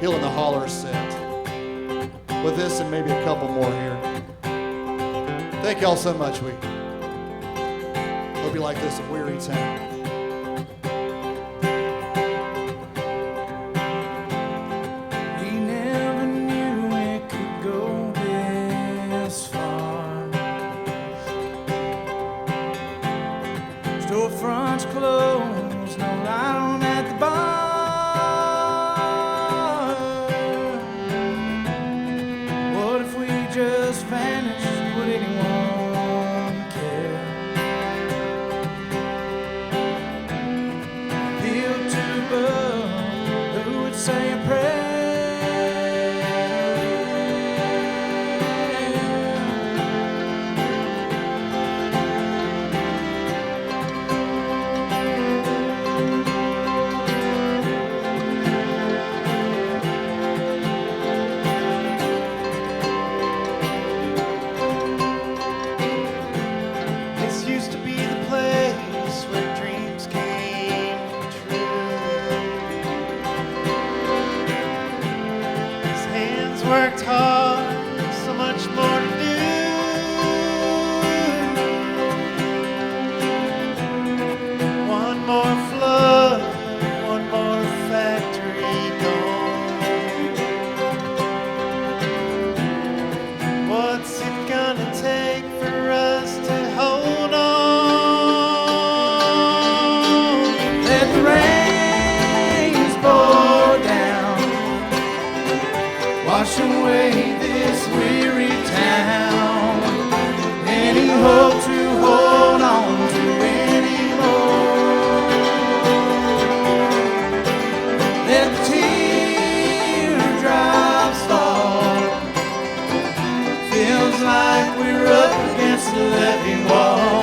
Healing the Hollers set with this and maybe a couple more here. Thank y'all so much. We hope you like this at Wearytown. We never knew it could go this far. Storefronts closed, no light on at the bar. What if we just vanished? Would anyone care? Appeal to above, who would say a prayer? This used to be the place where dreams came true. His hands worked hard, so much more to do. One more flood, one more factory gone. What's it gonna take for us to hold on? Let the rains pour down, wash away this weary town. Any hope to hold on to anymore? Let the teardrops fall. Feels like we're up against the levee wall,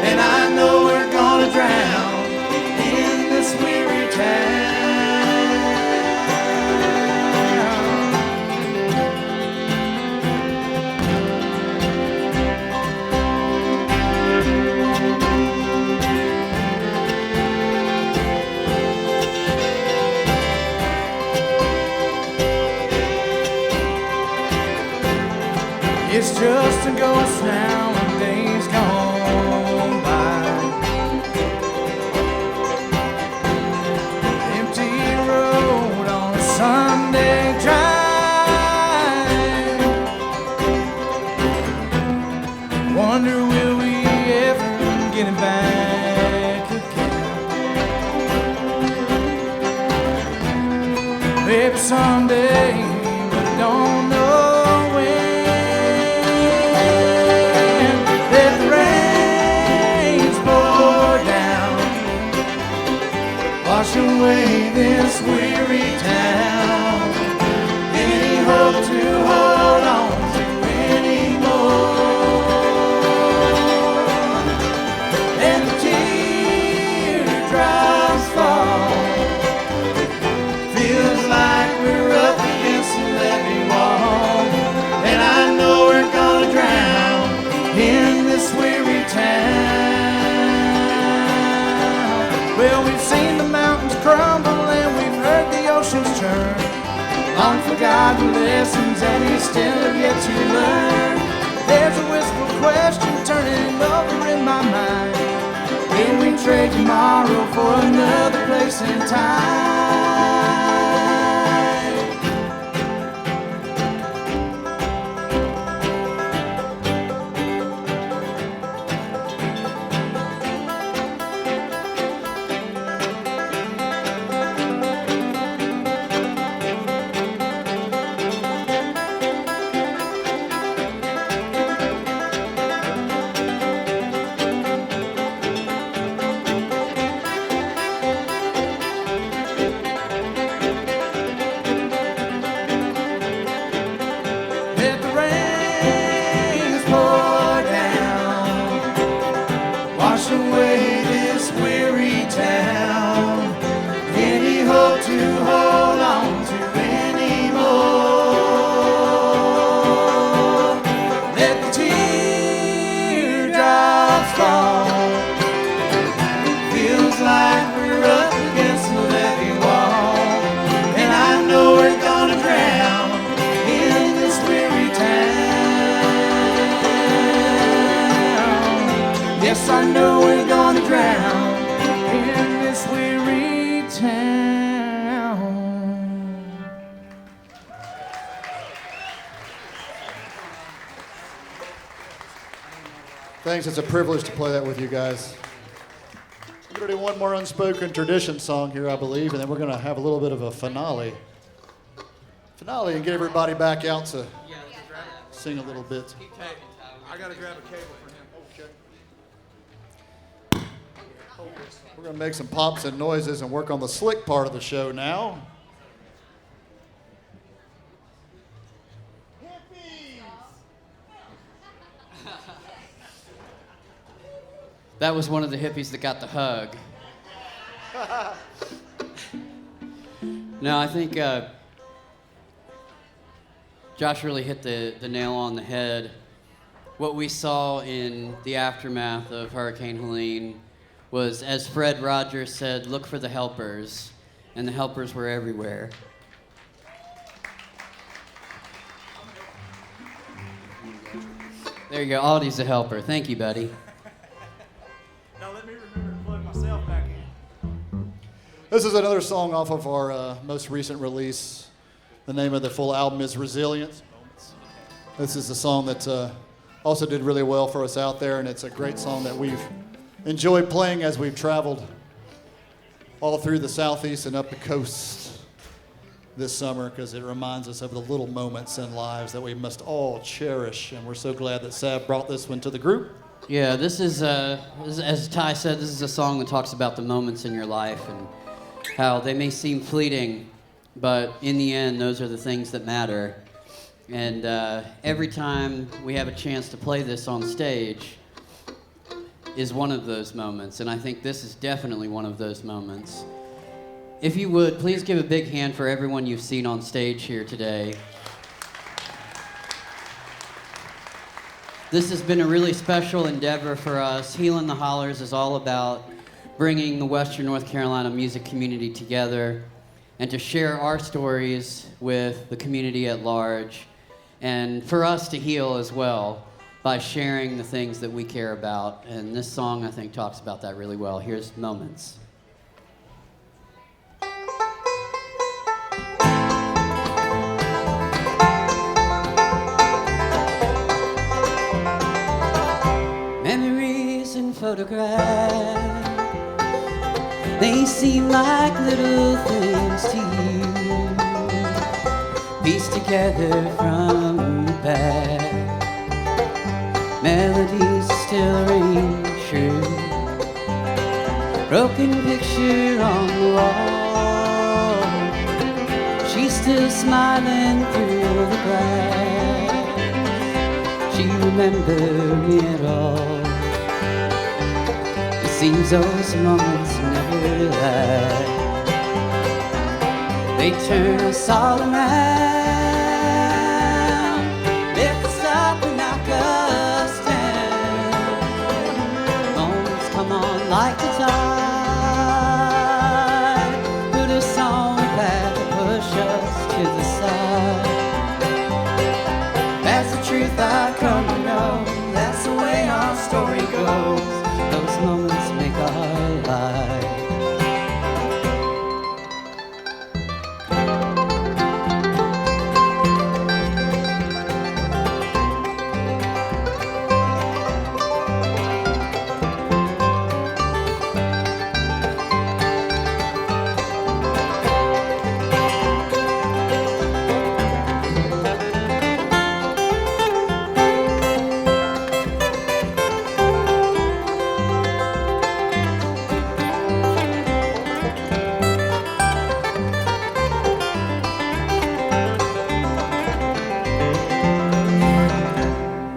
and I know we're gonna drown in this weary town. It's just a ghost now and days gone by. Empty road on a Sunday drive. Wonder will we ever get it back again? Maybe someday, but I don't know when. about the lessons that we still have yet to learn. There's a wistful question turning over in my mind. Will we trade tomorrow for another place and time? I know we're gonna drown in this weary town. Thanks, it's a privilege to play that with you guys. We're gonna do one more Unspoken Tradition song here, I believe, and then we're gonna have a little bit of a finale. And get everybody back out to sing a little bit. I gotta grab a cable for him. We're going to make some pops and noises and work on the slick part of the show now. That was one of the hippies that got the hug. No, I think Josh really hit the nail on the head. What we saw in the aftermath of Hurricane Helene was, as Fred Rogers said, look for the helpers, and the helpers were everywhere. There you go, Audie's a helper. Thank you, buddy. Now let me remember to plug myself back in. This is another song off of our most recent release. The name of the full album is Resilience. This is a song that also did really well for us out there, and it's a great song that we've enjoyed playing as we've traveled all through the Southeast and up the coast this summer, because it reminds us of the little moments in lives that we must all cherish, and we're so glad that Sav brought this one to the group. Yeah, this is, as Ty said, this is a song that talks about the moments in your life and how they may seem fleeting, but in the end, those are the things that matter. And every time we have a chance to play this on stage is one of those moments, and I think this is definitely one of those moments. If you would, please give a big hand for everyone you've seen on stage here today. This has been a really special endeavor for us. Healing the Hollers is all about bringing the Western North Carolina music community together and to share our stories with the community at large, and for us to heal as well by sharing the things that we care about. And this song, I think, talks about that really well. Here's Moments. Memories and photographs, they seem like little things to you, pieced together from the past. Melodies still ring true, broken picture on the wall. She's still smiling through the glass. She remembered me at all. It seems those moments never last. They turn us all around, lift us up and knock us down. Moments come on like the tide, put us on the path, push us to the side.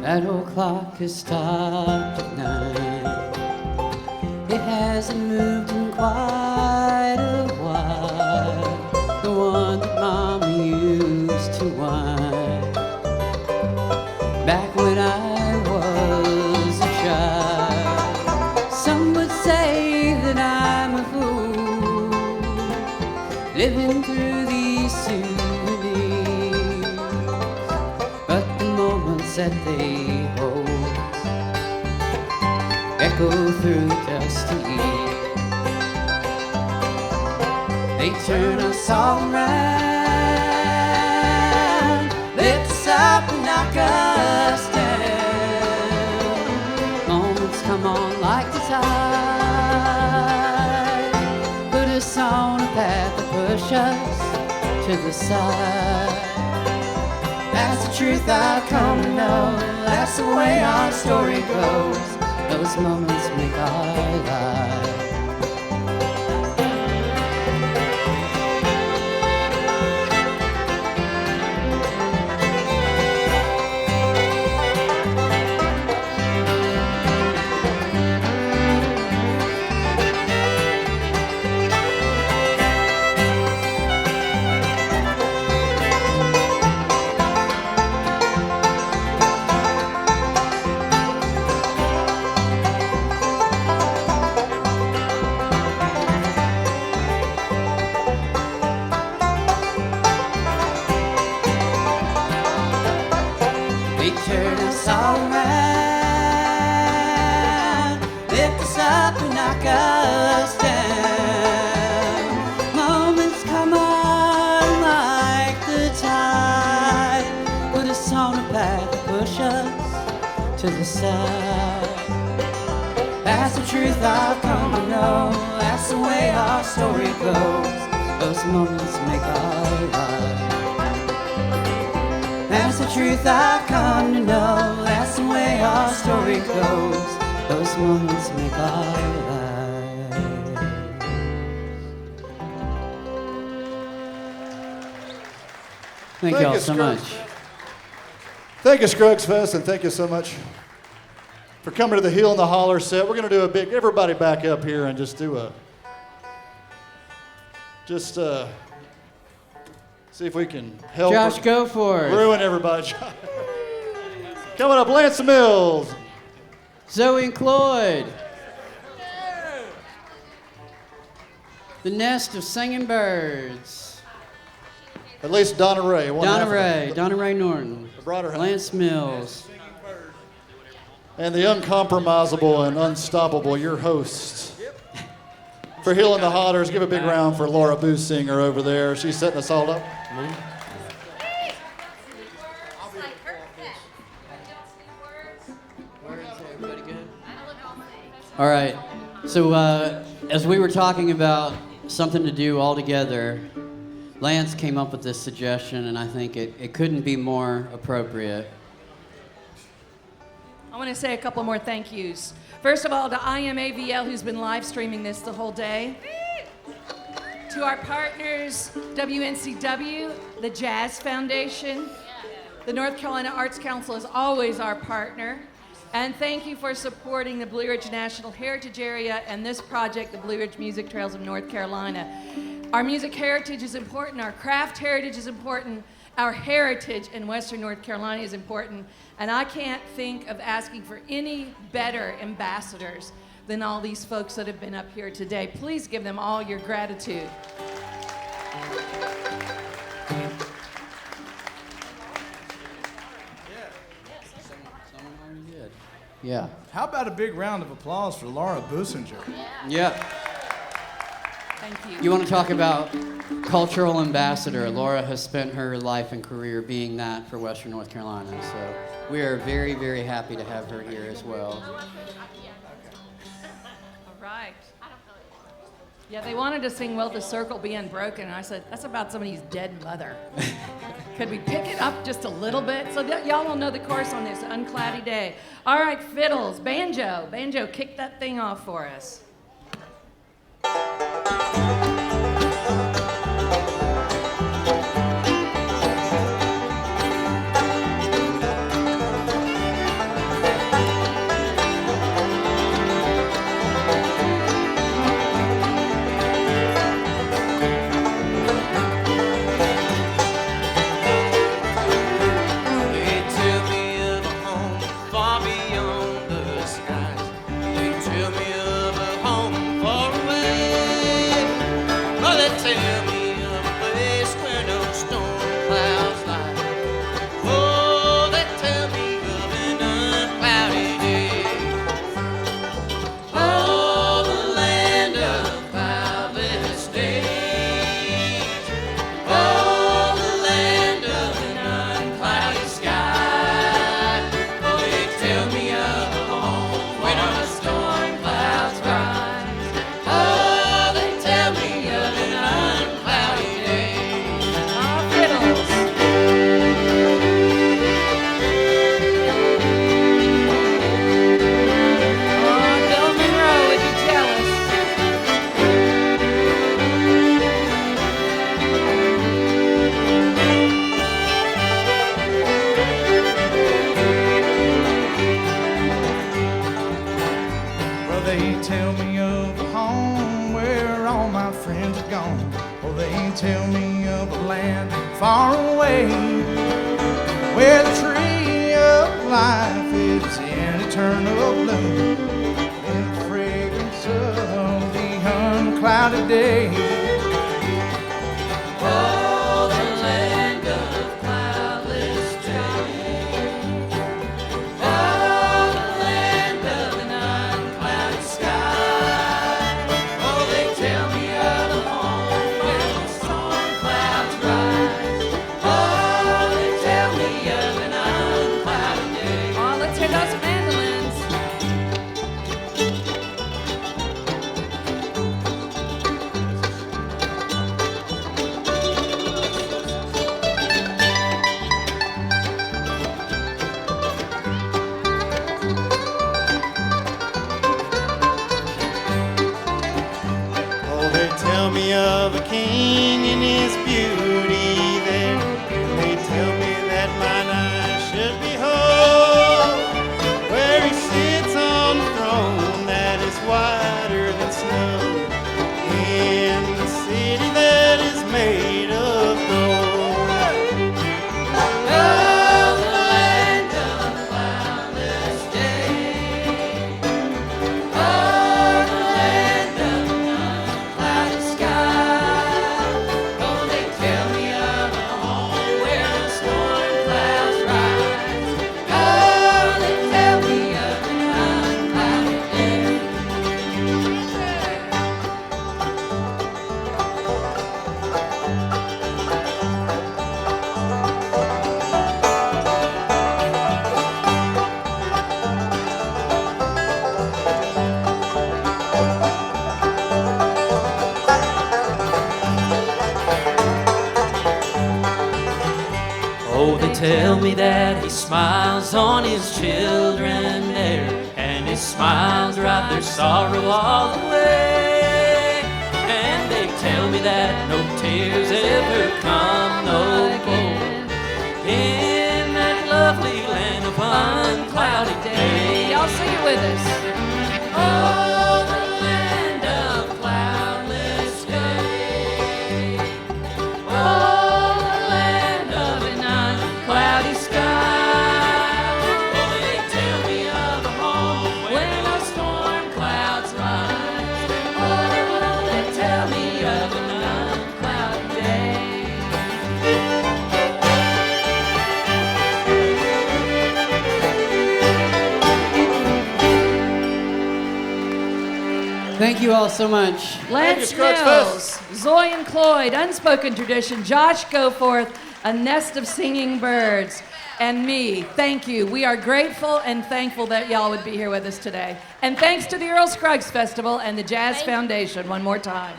That old clock has stopped at 9. It hasn't moved in quite a while. The one that Mama used to wind back when I was a child. Some would say that I'm a fool living through these souvenirs, but the moments that they hold echo through destiny. They turn us all around, lift us up and knock us down. Moments come on like the tide, put us on a path to push us to the side. That's the truth I've come to know. That's the way our story goes. Those moments make our life. To the side. That's the truth I've come to know. That's the way our story goes. Those moments make our life. That's the truth I've come to know. That's the way our story goes. Those moments make our life. Thank you all so much. Thank you, Scruggs Fest, and thank you so much for coming to the Healing the Hollers set. We're going to do a big, everybody back up here and just do a, see if we can help. Josh Goforth. Ruin everybody. Coming up, Lance Mills. Zoe Cloyd. The Nest of Singing Birds. At least Donna Ray. Donna Ray Norton. Lance Mills. And the uncompromisable and unstoppable, your hosts. For Healing the Hollers, give a big round for Laura Boosinger over there. She's setting us all up. All right. So as we were talking about something to do all together, Lance came up with this suggestion, and I think it couldn't be more appropriate. I want to say a couple more thank yous. First of all, to IMAVL, who's been live streaming this the whole day. To our partners, WNCW, the Jazz Foundation, the North Carolina Arts Council is always our partner. And thank you for supporting the Blue Ridge National Heritage Area and this project, the Blue Ridge Music Trails of North Carolina. Our music heritage is important, our craft heritage is important, our heritage in Western North Carolina is important, and I can't think of asking for any better ambassadors than all these folks that have been up here today. Please give them all your gratitude. Yeah. How about a big round of applause for Laura Boosinger? Yeah. Thank you. You want to talk about cultural ambassador? Laura has spent her life and career being that for Western North Carolina, so we are very, very happy to have her here as well. All right. Yeah, they wanted to sing Will the Circle Be Unbroken, and I said, that's about somebody's dead mother. Could we pick it up just a little bit so that y'all will know the chorus on this uncloudy day? All right, fiddles, banjo. Banjo, kick that thing off for us. tell me of a home where all my friends are gone. Oh, they tell me of a land far away, where the tree of life is in eternal bloom, in the fragrance of the unclouded day. Oh, the land of cloudless day. Oh, the land of an unclouded sky. Oh, they tell me of a home where the storm clouds rise. Oh, they tell me of an unclouded day. Oh, let's hear those mandolins. Oh, they tell me of a king and his beauty there. They tell me that mine eyes should behold, where he sits on the throne that is whiter than snow, in the city that is made of gold. Oh, the land of cloudless day. Oh, the land of an unclouded sky. Oh, they tell me of a home where the storm clouds rise. Oh, they tell me of an unclouded day. Oh, they tell me that he smiles on his children there, and his smiles drive their sorrow all away. And they tell me that no tears ever come no more in that lovely land of unclouded day. Y'all sing it with us. Oh, the land of cloudless day. Oh, the land of an uncloudy sky. Oh, they tell me of a home when the storm clouds rise. Oh, they tell me of an unclouded day. Thank you all so much. Lance Scruggs Mills, Zoe Cloyd, Unspoken Tradition, Josh Goforth, A Nest of Singing Birds, and me. Thank you. We are grateful and thankful that y'all would be here with us today. And thanks to the Earl Scruggs Festival and the Jazz Foundation one more time.